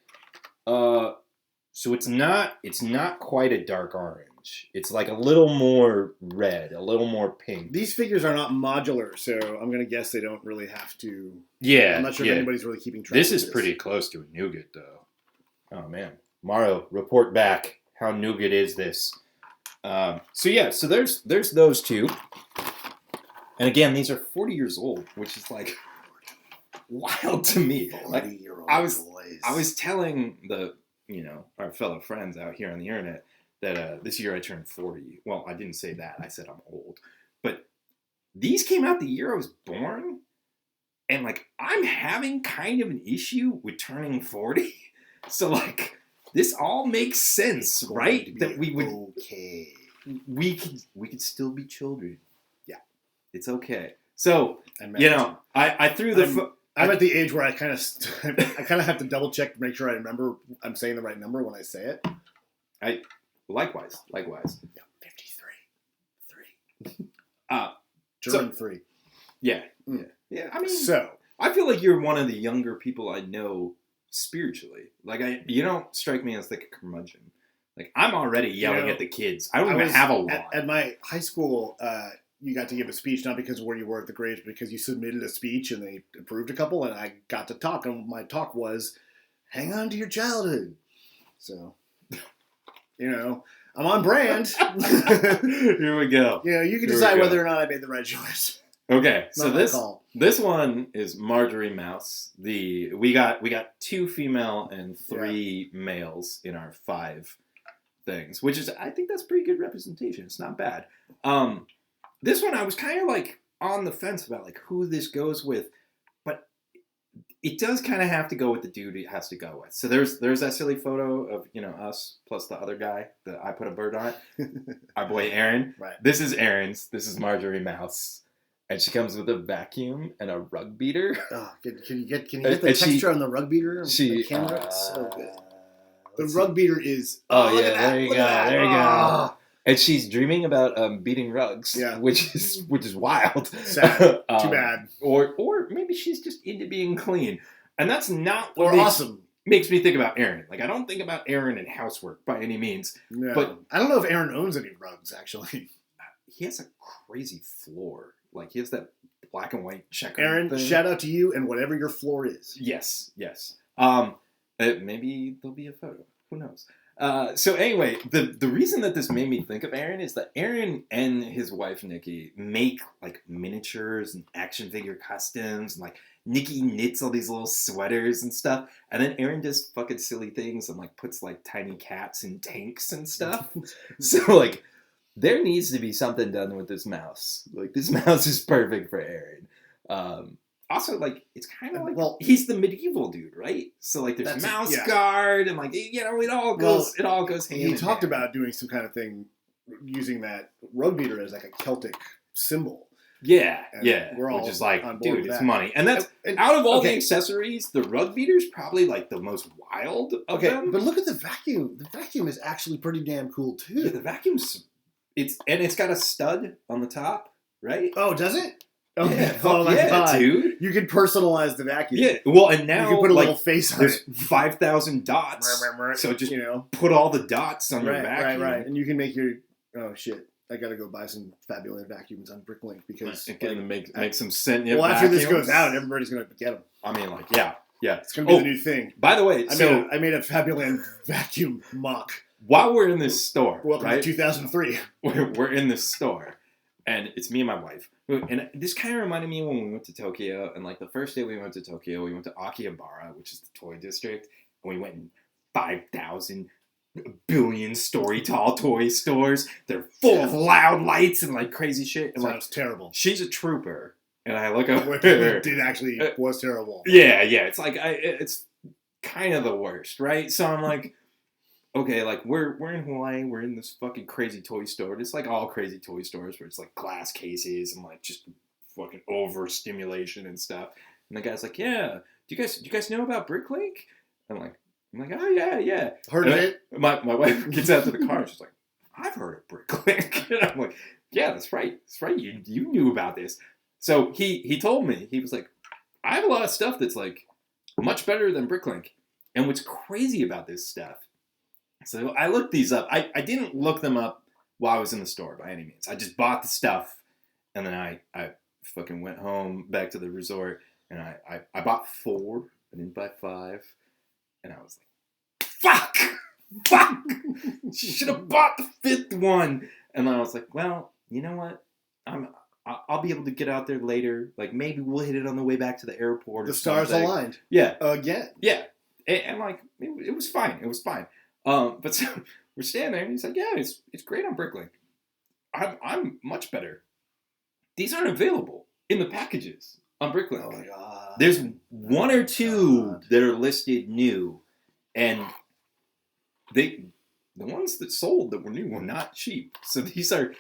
So it's not quite a dark orange. It's like a little more red, a little more pink. These figures are not modular, so I'm going to guess they don't really have to... Yeah, I'm not sure if anybody's really keeping track This of is pretty close to a nougat, though. Oh, man. Morrow, report back. How nougat is this? So there's those two. And again, these are 40 years old, which is like wild to me. Like, I was telling our fellow friends out here on the internet that this year I turned 40. Well, I didn't say that. I said I'm old. But these came out the year I was born. And, like, I'm having kind of an issue with turning 40. So, like, this all makes sense, right? That we would... Okay. We could still be children. Yeah. It's okay. So, I threw the... I'm at the age where I kind of have to double check to make sure I remember I'm saying the right number when I say it. Likewise. Yeah, 53. German 3. Yeah. Mm. Yeah. I mean, I feel like you're one of the younger people I know spiritually. Like, you don't strike me as like a curmudgeon. Like, I'm already yelling at the kids. I don't even have a lawn. At my high school, you got to give a speech, not because of where you were at the grades, but because you submitted a speech and they approved a couple, and I got to talk, and my talk was, hang on to your childhood. So, I'm on brand. Here we go. You can decide whether or not I made the right choice. Okay, so this one is Marjorie Mouse. We got 2 female and 3 males in our 5 things, which is, I think that's pretty good representation. It's not bad. This one I was kind of like on the fence about like who this goes with, but it does kind of have to go with the dude it has to go with. So there's that silly photo of us plus the other guy that I put a bird on it. Our boy Aaron. Right. This is Aaron's. This is Marjorie Mouse. And she comes with a vacuum and a rug beater. Oh, can you get the texture on the rug beater? The camera? It's so good. The rug beater is... there you go. And she's dreaming about beating rugs, which is wild. Sad. Too bad. Or maybe she's just into being clean. And that's not what makes me think about Aaron. Like, I don't think about Aaron and housework by any means. No. But I don't know if Aaron owns any rugs, actually. He has a crazy floor. Like, he has that black and white checker Aaron, thing. Shout out to you and whatever your floor is. Yes. Maybe there'll be a photo. Who knows? So anyway, the reason that this made me think of Aaron is that Aaron and his wife, Nikki, make, like, miniatures and action figure costumes. And, like, Nikki knits all these little sweaters and stuff. And then Aaron does fucking silly things and, like, puts, like, tiny cats in tanks and stuff. So, like... There needs to be something done with this mouse. Like, this mouse is perfect for Aaron. Also, like, it's kind of like, he's the medieval dude, right? So, like, there's mouse guard, and, like, it all goes hand in hand. He talked about doing some kind of thing, using that rug beater as, like, a Celtic symbol. Yeah. We're all which is like, dude, it's money. And that's, out of all the accessories, the rug beater's probably, like, the most wild of them. But look at the vacuum. The vacuum is actually pretty damn cool, too. Yeah, the vacuum's... It's got a stud on the top, right? Oh, does it? Okay. Yeah, dude. You can personalize the vacuum. Yeah. Well, and now you can put a little face on it. 5,000 dots. So just put all the dots on your vacuum. Right. And you can make your I gotta go buy some Fabuland vacuums on Bricklink because make some sentient. Well, after this goes out, everybody's gonna get them. I mean, like, yeah, it's gonna be the new thing. By the way, I made a Fabuland vacuum mock. While we're in this store, welcome to 2003. We're in this store, and it's me and my wife. And this kind of reminded me when we went to Tokyo. And like the first day we went to Tokyo, we went to Akihabara, which is the toy district, and we went in 5,000 billion story tall toy stores. They're full of loud lights and like crazy shit. And Sounds terrible. She's a trooper, and I look over. It actually was terrible. Yeah. It's like it's kind of the worst, right? So I'm like, okay, like we're in Hawaii, we're in this fucking crazy toy store. It's like all crazy toy stores where it's like glass cases and like just fucking overstimulation and stuff. And the guy's like, yeah, do you guys know about Bricklink? I'm like, oh yeah. Heard of it? My wife gets out to the car and she's like, I've heard of Bricklink. And I'm like, yeah, that's right. You knew about this. So he told me, he was like, I have a lot of stuff that's like much better than Bricklink. And what's crazy about this stuff, so I looked these up. I didn't look them up while I was in the store by any means. I just bought the stuff, and then I fucking went home back to the resort, and I bought 4. I didn't buy 5, and I was like, fuck, should have bought the 5th one. And then I was like, well, you know what? I'll be able to get out there later. Like maybe we'll hit it on the way back to the airport. The stars aligned. Yeah. Again. Yeah. And like it was fine. It was fine. But so we're standing there, and he's like, "Yeah, it's great on Bricklink. I'm much better. These aren't available in the packages on Bricklink. Oh my god! There's 1 or 2 that are listed new, and the ones that sold that were new were not cheap. So these are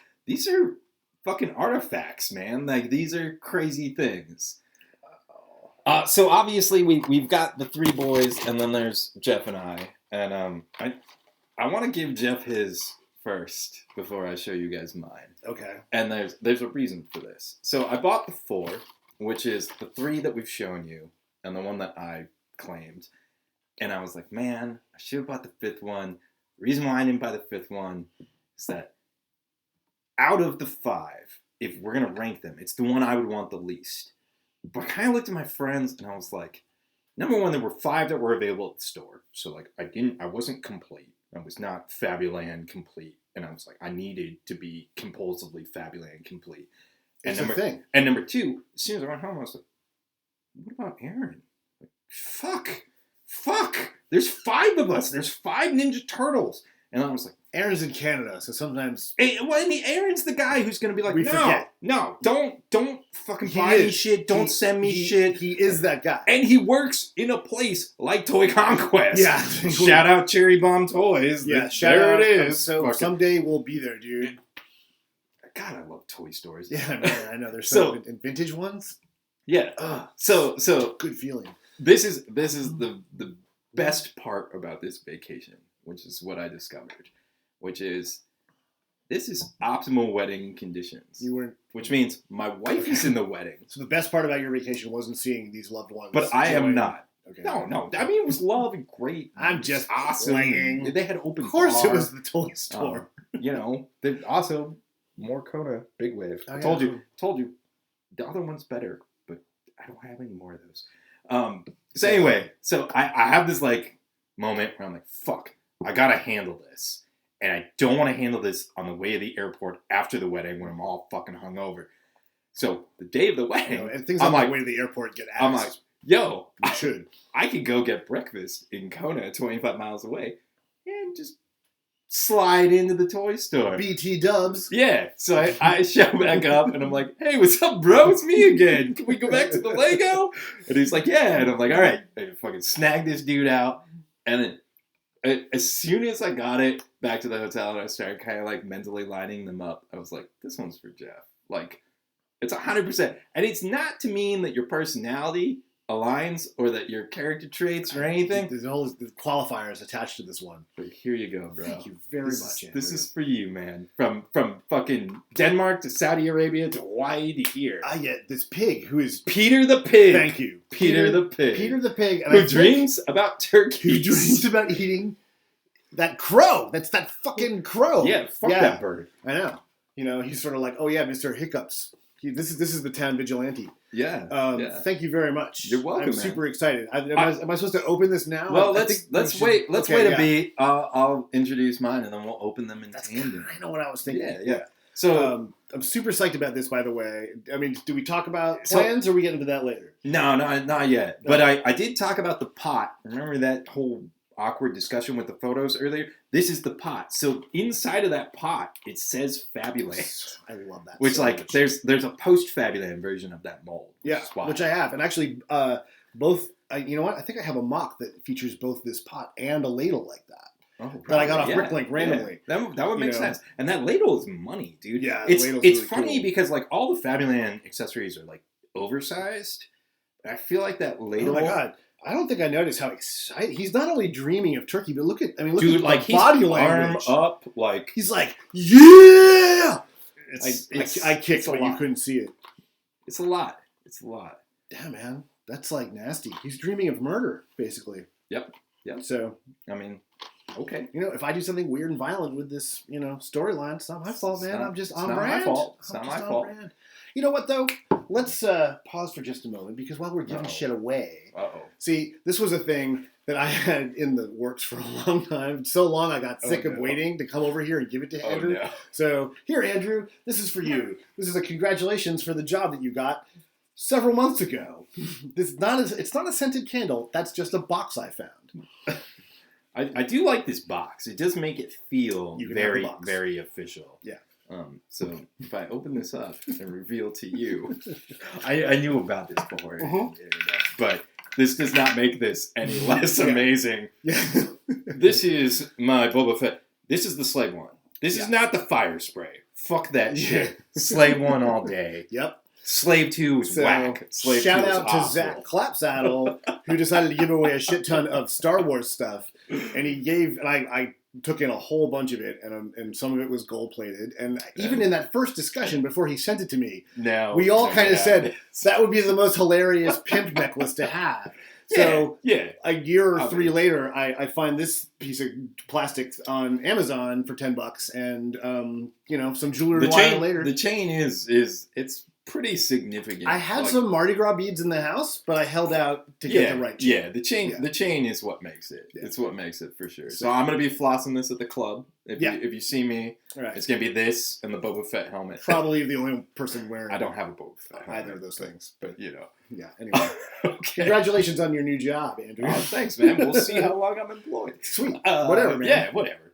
fucking artifacts, man. Like these are crazy things." So obviously we've got the 3 boys, and then there's Jeff and I. And I want to give Jeff his first before I show you guys mine. Okay. And there's a reason for this. So I bought the 4, which is the 3 that we've shown you, and the one that I claimed. And I was like, man, I should have bought the 5th one. The reason why I didn't buy the 5th one is that out of the 5, if we're gonna rank them, it's the one I would want the least. But I kind of looked at my friends, and I was like, number 1, there were 5 that were available at the store. So like I wasn't complete. I was not Fabuland complete. And I was like, I needed to be compulsively Fabuland complete. It's a thing. And number 2, as soon as I went home, I was like, what about Aaron? Like, fuck. There's 5 of us. There's 5 Ninja Turtles. And I was like, Aaron's in Canada, so sometimes... Aaron's the guy who's going to be like, no, don't fucking buy me shit. Don't send me shit. He is that guy. And he works in a place like Toy Conquest. Yeah. Shout out Cherry Bomb Toys. Yeah, there it is. So someday we'll be there, dude. God, I love toy stores. Yeah, man, I know. There's some vintage ones. Yeah. So good feeling. This is the best part about this vacation, which is what I discovered, which is this is optimal wedding conditions. Which means my wife is in the wedding. So the best part about your vacation wasn't seeing these loved ones. But I am not. Okay. No. I mean, it was love and great. I'm just awesome. Playing. They had open. Of course, bar. It was the toy store. They also more Kona Big Wave. I told you. The other one's better, but I don't have any more of those. So anyway, I have this like moment where I'm like, fuck, I gotta handle this. And I don't want to handle this on the way to the airport after the wedding when I'm all fucking hungover. So the day of the wedding, and things on the way to the airport get asked. I'm like, yo, I could go get breakfast in Kona 25 miles away and just slide into the toy store. BT dubs. Yeah. So I show back up and I'm like, hey, what's up, bro? It's me again. Can we go back to the Lego? And he's like, yeah. And I'm like, all right. I fucking snag this dude out. And then as soon as I got it back to the hotel and I started kind of like mentally lining them up, I was like, this one's for Jeff. Like, it's 100%. And it's not to mean that your personality aligns or that your character traits or anything. There's all the qualifiers attached to this one. But here you go, bro. Thank you very much, Andrew. This is for you, man. From fucking Denmark to Saudi Arabia to Hawaii to here. I get this pig who is... Peter the Pig. Thank you. Peter the Pig. Peter the Pig. Who dreams about turkeys. Who dreams about eating that crow. That's that fucking crow. Yeah, fuck that bird. I know. You know, he's sort of like, oh yeah, Mr. Hiccups. This is the town vigilante. Yeah. Thank you very much. You're welcome. I'm super excited. Am I supposed to open this now? Well, let's wait. Let's wait a beat. I'll introduce mine and then we'll open them in tandem. I know what I was thinking. Yeah. So I'm super psyched about this. By the way, I mean, do we talk about plans or we get into that later? No, not yet. But I did talk about the pot. Remember that whole awkward discussion with the photos earlier. This is the pot. So inside of that pot, it says Fabuland. I love that. Which so like much. there's a post Fabuland version of that mold. Yeah, which I have, and actually both. You know what? I think I have a mock that features both this pot and a ladle like that. Oh, that I got off Bricklink randomly. Yeah. That would make sense. And that ladle is money, dude. Yeah, it's really funny cool. because like all the Fabuland accessories are like oversized. I feel like that ladle. Oh my god. I don't think I noticed how excited he's not only dreaming of turkey, but look at Dude, at like the body arm language. up, like He's like, yeah. I kicked when you couldn't see it. It's a lot. It's a lot. Damn, man, that's like nasty. He's dreaming of murder, basically. Yep. So I mean, okay. If I do something weird and violent with this, storyline, it's not my fault, man. I'm just on brand. It's not my fault. It's not my fault. Brand. You know what though? Let's pause for just a moment because while we're giving shit away, see, this was a thing that I had in the works for a long time. So long I got sick of waiting to come over here and give it to Andrew. No. So here, Andrew, this is for you. This is a congratulations for the job that you got several months ago. It's not a scented candle. That's just a box I found. I do like this box. It does make it feel very, very official. Yeah. So if I open this up and reveal to you, I knew about this before, but this does not make this any less amazing. Yeah. This is my Boba Fett. This is the Slave one. This is not the fire spray. Fuck that shit. Slave one all day. Yep. Slave 2 was whack. Slave shout 2 was out to awful. Zach Clapsaddle, who decided to give away a shit ton of Star Wars stuff, and he gave, and I took in a whole bunch of it, and some of it was gold plated, and even in that first discussion before he sent it to me, we all kind of said that would be the most hilarious pimp necklace to have. So a year or three later, I find this piece of plastic on Amazon for $10, and some jewelry a while later. The chain is it's pretty significant. I had some Mardi Gras beads in the house, but I held out to get the right chain. Yeah, the chain is what makes it. Yeah. It's what makes it for sure. So I'm gonna be flossing this at the club. If you see me, it's gonna be this and the Boba Fett helmet. Probably the only person wearing. I don't have a Boba Fett helmet. Either of those things, but Yeah. Anyway, congratulations on your new job, Andrew. Oh, thanks, man. We'll see how long I'm employed. Sweet. Whatever, man. Yeah, whatever.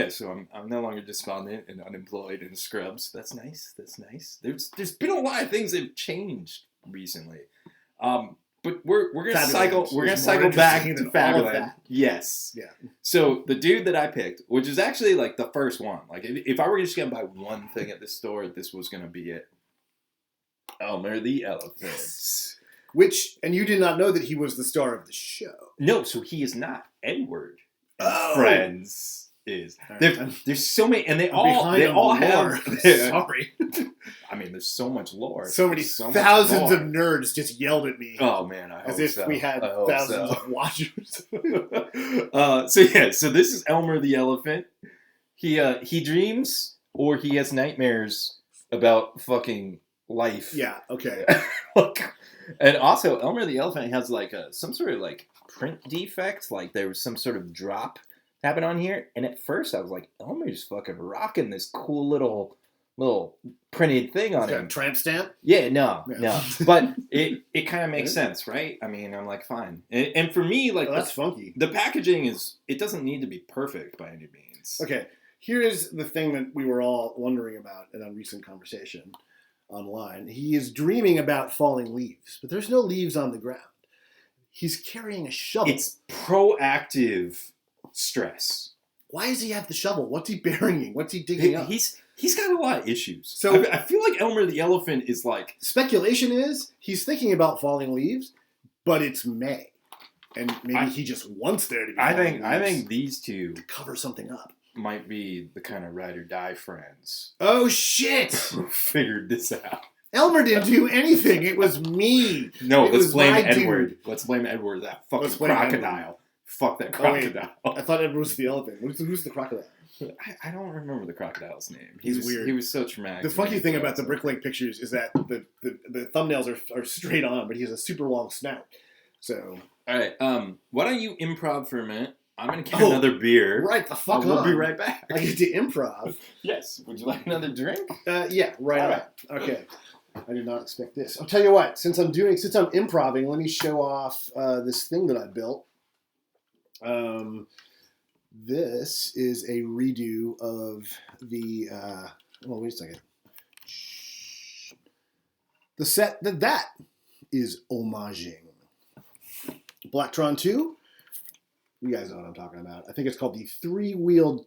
So I'm no longer despondent and unemployed and scrubs. That's nice. There's been a lot of things that have changed recently. But we're gonna cycle back to Fabuland. Yes. Yeah. So the dude that I picked, which is actually like the first one, like if I were just gonna buy one thing at this store, this was gonna be it. Elmer the Elephant. And you did not know that he was the star of the show. No, so he is not. Edward. Friends is. There's so many, and they all have. Sorry. I mean, there's so much lore. So many thousands of nerds just yelled at me. Oh man, as if we had thousands of watchers. So this is Elmer the Elephant. He dreams or he has nightmares about fucking life. Yeah. Okay. And also, Elmer the Elephant has like some sort of like print defect. Like there was some sort of drop happened on here. And at first, I was like, Elmer's fucking rocking this cool little printed thing on him. Tramp stamp? Yeah, no. But it kind of makes sense, right? I mean, I'm like, fine. And for me, like, that's funky. The packaging it doesn't need to be perfect by any means. Okay, here is the thing that we were all wondering about in a recent conversation online. He is dreaming about falling leaves, but there's no leaves on the ground. He's carrying a shovel. It's proactive stress. Why does he have the shovel? What's he burying? What's he digging up? He's got a lot of issues. So I feel like Elmer the Elephant is like... Speculation is he's thinking about falling leaves, but it's May. And maybe he just wants there to be falling leaves. I think these two... to cover something up. Might be the kind of ride or die friends. Oh, shit! Who figured this out. Elmer didn't do anything. It was me. No, let's blame Edward. Dude. Let's blame Edward, that fucking crocodile. Edward. Fuck that crocodile. I thought Edward was the elephant. Who's the crocodile? I don't remember the crocodile's name. He's weird. He was so traumatic. The funky thing about the Bricklink pictures is that the thumbnails are straight on, but he has a super long snout. So. All right. Why don't you improv for a minute? I'm going to get another beer. Right, the fuck We'll be right back. I get to improv. Yes. Would you like another drink? Yeah, right on. Okay. I did not expect this. I'll tell you what, since I'm improving, let me show off this thing that I built. This is a redo of the. Wait a second. The set that is homaging. Blacktron 2. You guys know what I'm talking about. I think it's called the 3-wheeled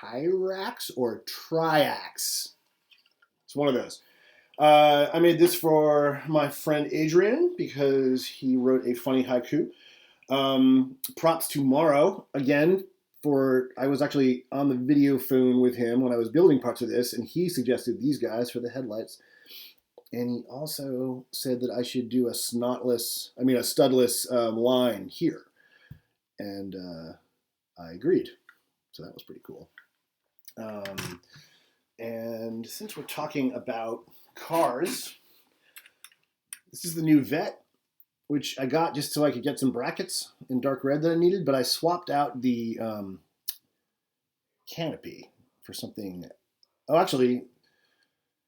Triax or Triax. It's one of those. I made this for my friend Adrian because he wrote a funny haiku. Props to Morrow again I was actually on the video phone with him when I was building parts of this, and he suggested these guys for the headlights. And he also said that I should do a studless line here. And I agreed. So that was pretty cool. And since we're talking about cars, this is the new Vet, which I got just so I could get some brackets in dark red that I needed, but I swapped out the canopy for something. Oh, actually,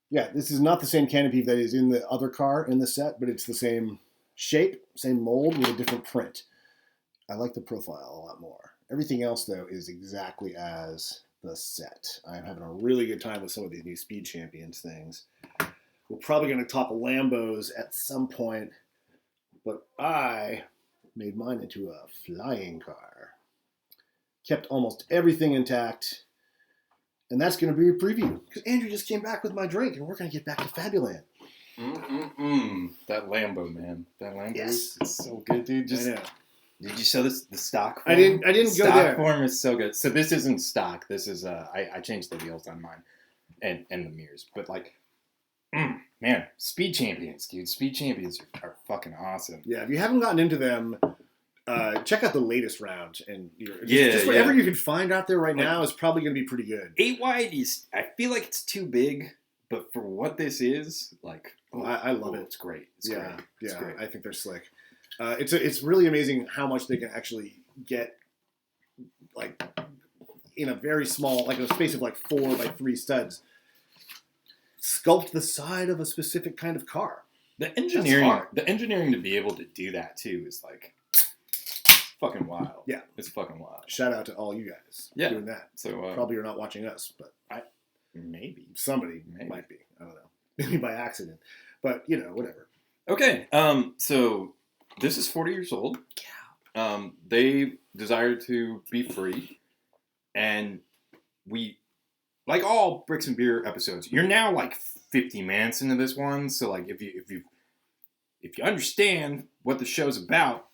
yeah, this is not the same canopy that is in the other car in the set, but it's the same shape, same mold with a different print. I like the profile a lot more. Everything else, though, is exactly as the set. I'm having a really good time with some of these new Speed Champions things. We're probably going to talk Lambos at some point, but I made mine into a flying car. Kept almost everything intact. And that's going to be a preview. Because Andrew just came back with my drink, and we're going to get back to Fabuland. That Lambo, man. That Lambo Yes. is so good, dude. I know. Did you show this the stock form? I didn't go stock there. Stock form is so good. So this isn't stock. This is I changed the wheels on mine and the mirrors. But like, man, Speed Champions, dude. Speed Champions are fucking awesome. Yeah, if you haven't gotten into them, check out the latest round, and just whatever you can find out there right now is probably going to be pretty good. 8 wide is, I feel like it's too big, but for what this is, like, I love it. It's great. It's great. It's great. I think they're slick. It's really amazing how much they can actually get, like, in a very small, like in a space of like 4 by 3 studs. Sculpt the side of a specific kind of car. The engineering to be able to do that too is like fucking wild. Yeah, it's fucking wild. Shout out to all you guys doing that. So probably you're not watching us, but maybe somebody might be. I don't know, maybe by accident, but whatever. Okay, so this is 40 years old. Yeah. They desire to be free, and we, like all Bricks and Beer episodes, you're now like 50 minutes into this one, so like if you understand what the show's about,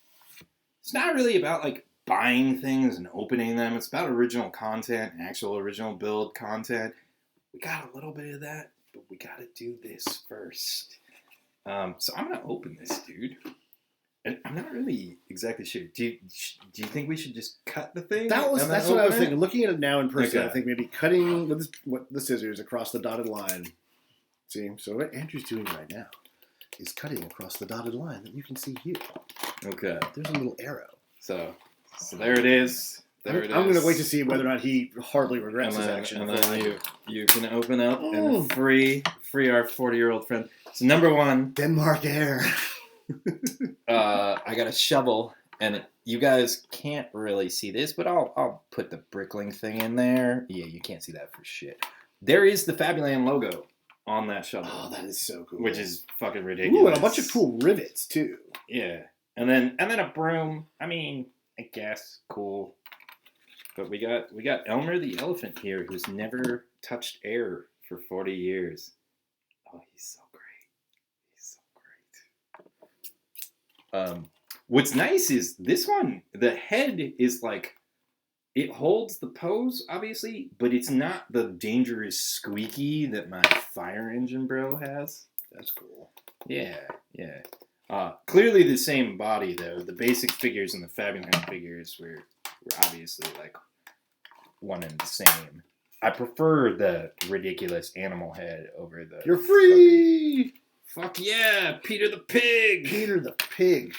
it's not really about like buying things and opening them. It's about original content, actual original build content. We got a little bit of that, but we got to do this first. So I'm gonna open this, dude. And I'm not really exactly sure. Do you think we should just cut the thing? That's what I was thinking. Looking at it now in person, I think maybe cutting with the scissors across the dotted line. See, so what Andrew's doing right now is cutting across the dotted line that you can see here. Okay. There's a little arrow. So there it is. I'm going to wait to see whether or not he hardly regrets his action. And then you can open up and free our 40-year-old friend. So number 1, Denmark Air. I got a shovel, and you guys can't really see this, but I'll put the Brickling thing in there. Yeah, you can't see that for shit. There is the Fabuland logo on that shovel. Oh, that is so cool. Which is fucking ridiculous. Ooh, and a bunch of cool rivets too. Yeah, and then a broom. I mean, I guess cool. But we got Elmer the elephant here, who's never touched air for 40 years. Oh, he's so great. What's nice is this one, the head is like, it holds the pose, obviously, but it's not the dangerous squeaky that my fire engine bro has. That's cool. Yeah. Clearly the same body, though. The basic figures and the Fabuland figures were obviously like one and the same. I prefer the ridiculous animal head over the... You're free! Fuck yeah, Peter the Pig. Peter the Pig.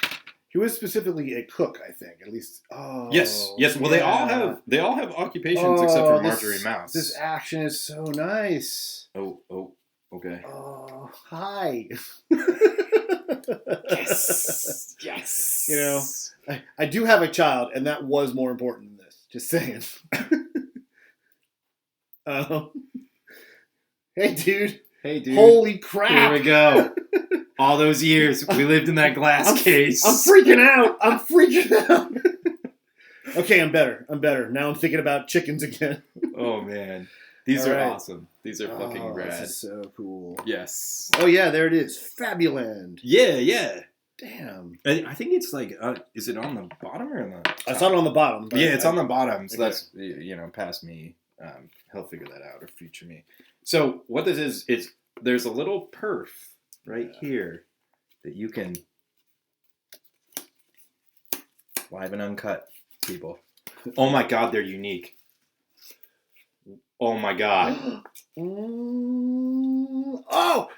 He was specifically a cook, I think. At least. Oh. Yes. Well, yeah. they all have occupations except for Marjorie Mouse. This action is so nice. Oh. Okay. Oh, hi. Yes. You know, I do have a child, and that was more important than this. Just saying. um, hey, dude. Hey, dude. Holy crap. Here we go. All those years we lived in that glass case. I'm freaking out. Okay, I'm better. Now I'm thinking about chickens again. Oh, man. These are right. awesome. These are fucking rad. This is so cool. Yes. Oh, yeah, there it is. Fabuland. Yeah. Damn. I think it's like, is it on the bottom or on the top? I saw it on the bottom. Yeah, it's on the bottom. So okay. That's, past me. He'll figure that out, or future me. So what this is there's a little perf right here that you can live and uncut, people. Oh my God, they're unique. Oh my God. Oh!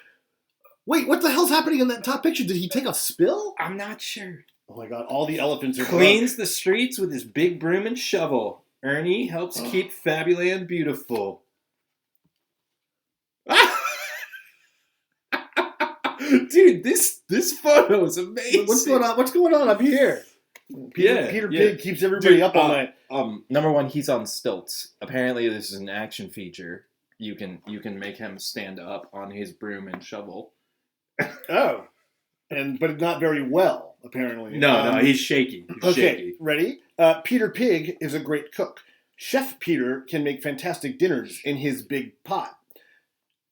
Wait, what the hell's happening in that top picture? Did he take a spill? I'm not sure. Oh my God, all the elephants are Cleans the streets with his big broom and shovel. Ernie helps keep Fabuland beautiful. Dude, this photo is amazing. What's going on up here? Peter Pig keeps everybody up all night. Number one, he's on stilts. Apparently, this is an action feature. You can make him stand up on his broom and shovel. Oh, but not very well, apparently. No, he's shaky. Shaky. Ready? Peter Pig is a great cook. Chef Peter can make fantastic dinners in his big pot.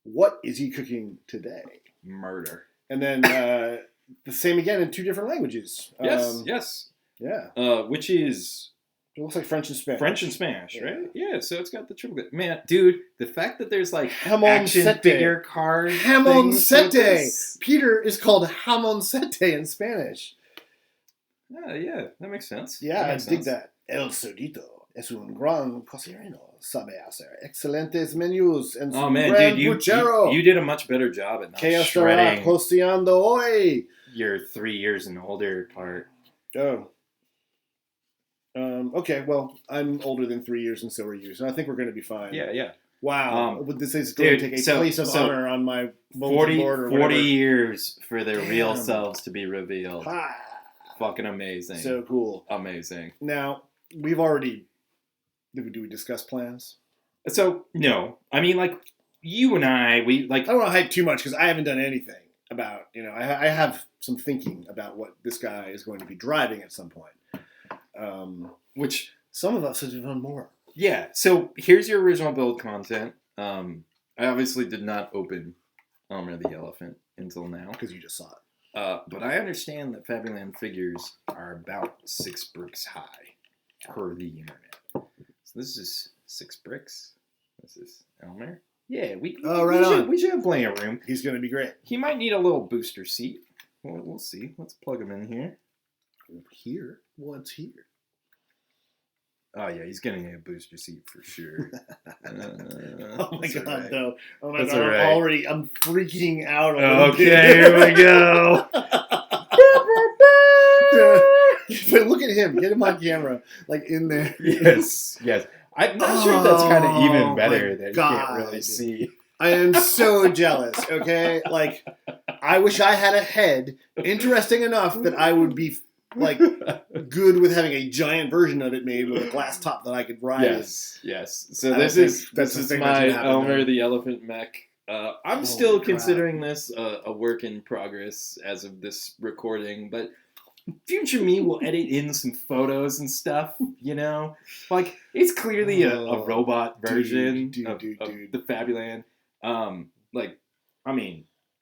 What is he cooking today? Murder. And then the same again in two different languages. Yes. Yeah. Which is... It looks like French and Spanish. French and Spanish, right? Yeah, so it's got the triple... Man, dude, the fact that there's like Hamon action sete. figure card Hamon things sete. with this. Peter is called Hamon sete in Spanish. Yeah, that makes sense. Yeah, I dig that. El Sodito es un gran cocinero. Sabe hacer excelentes menús en su gran puchero. You did a much better job at not ¿Qué estará shredding cocinando hoy? your 3 years and older part. Oh. Okay, well, I'm older than 3 years and so are you, so I think we're going to be fine. Yeah. Wow. This is going to take a place of honor on my bulletin board or 40 years for their real Damn. selves to be revealed. Fucking amazing. So cool. Amazing. Now, we've already... Do we discuss plans? So, no. I mean, like, you and I don't want to hype too much because I haven't done anything about, I have some thinking about what this guy is going to be driving at some point. Which some of us have done more. Yeah. So, here's your original build content. I obviously did not open Elmer the Elephant until now. Because you just saw it. But I understand that Fabuland figures are about 6 bricks high per the internet. So this is 6 bricks. This is Elmer. Yeah, we should have plenty of room. He's going to be great. He might need a little booster seat. Well, we'll see. Let's plug him in here. Here? What's here? Oh, yeah, he's getting a booster seat for sure. Oh, my God, right. though. Oh, my That's God, right. I'm freaking out. Okay, here we go. But look at him. Get him on camera. Like, in there. Yes. I'm not sure if that's kind of even better that God. you can't really see. I am so jealous, okay? Like, I wish I had a head interesting enough that I would be, like, good with having a giant version of it made with a glass top that I could ride. Yes. So this is my Elmer the Elephant Mech. I'm still considering this a work in progress as of this recording, but future me will edit in some photos and stuff, Like, it's clearly a robot version of the Fabuland.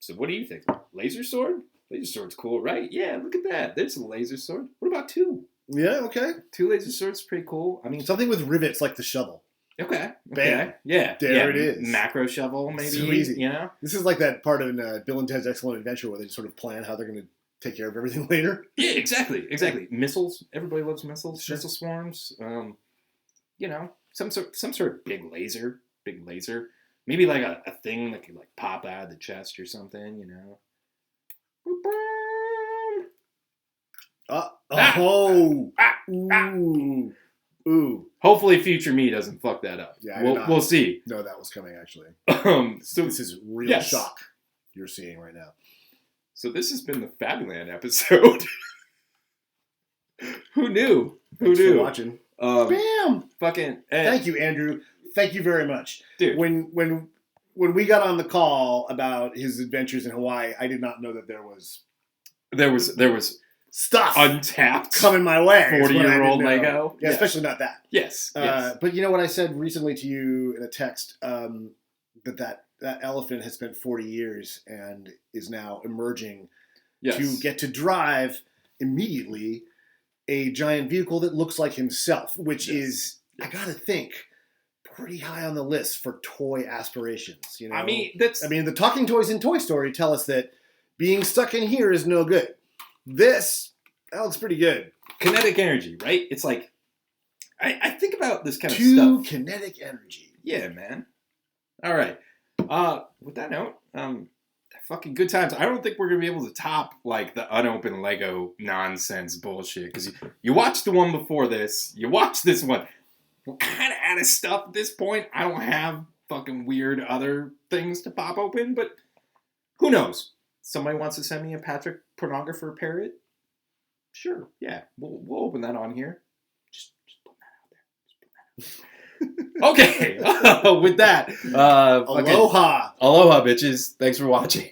So what do you think? Laser sword? Laser sword's cool, right? Yeah, look at that. There's a laser sword. What about 2? Yeah, okay. 2 laser swords, pretty cool. I mean, something with rivets like the shovel. Okay. Bam. Yeah. There it is. Macro shovel, maybe. So easy. This is like that part in Bill and Ted's Excellent Adventure where they sort of plan how they're going to take care of everything later. Yeah, exactly. Missiles. Everybody loves missiles. Sure. Missile swarms. Some sort of big laser. Maybe like a thing that could like pop out of the chest or something. Ooh. Hopefully, future me doesn't fuck that up. Yeah, we'll see. No, that was coming actually. So this is real shock you're seeing right now. So this has been the Fabuland episode. Who knew? Thanks for watching. Bam! Fucking. Thank you, Andrew. Thank you very much. Dude. When we got on the call about his adventures in Hawaii, I did not know that there was stuff untapped coming my way. 40-year-old Lego. Yeah, especially not that. Yes. But you know what I said recently to you in a text, that elephant has spent 40 years and is now emerging to get to drive immediately a giant vehicle that looks like himself, which is, I gotta think, pretty high on the list for toy aspirations. You know, I mean, the talking toys in Toy Story tell us that being stuck in here is no good. That looks pretty good. Kinetic energy, right? It's like, I think about this kind of stuff. Kinetic energy. Yeah, man. All right. With that note, fucking good times. I don't think we're gonna be able to top like the unopened Lego nonsense bullshit, because you watched the one before this, you watched this one. We're kind of out of stuff at this point. I don't have fucking weird other things to pop open, but who knows? Somebody wants to send me a Patrick pornographer Parrott? Sure, yeah, we'll open that on here. Just put that out there. Okay, with that, aloha, aloha, bitches. Thanks for watching.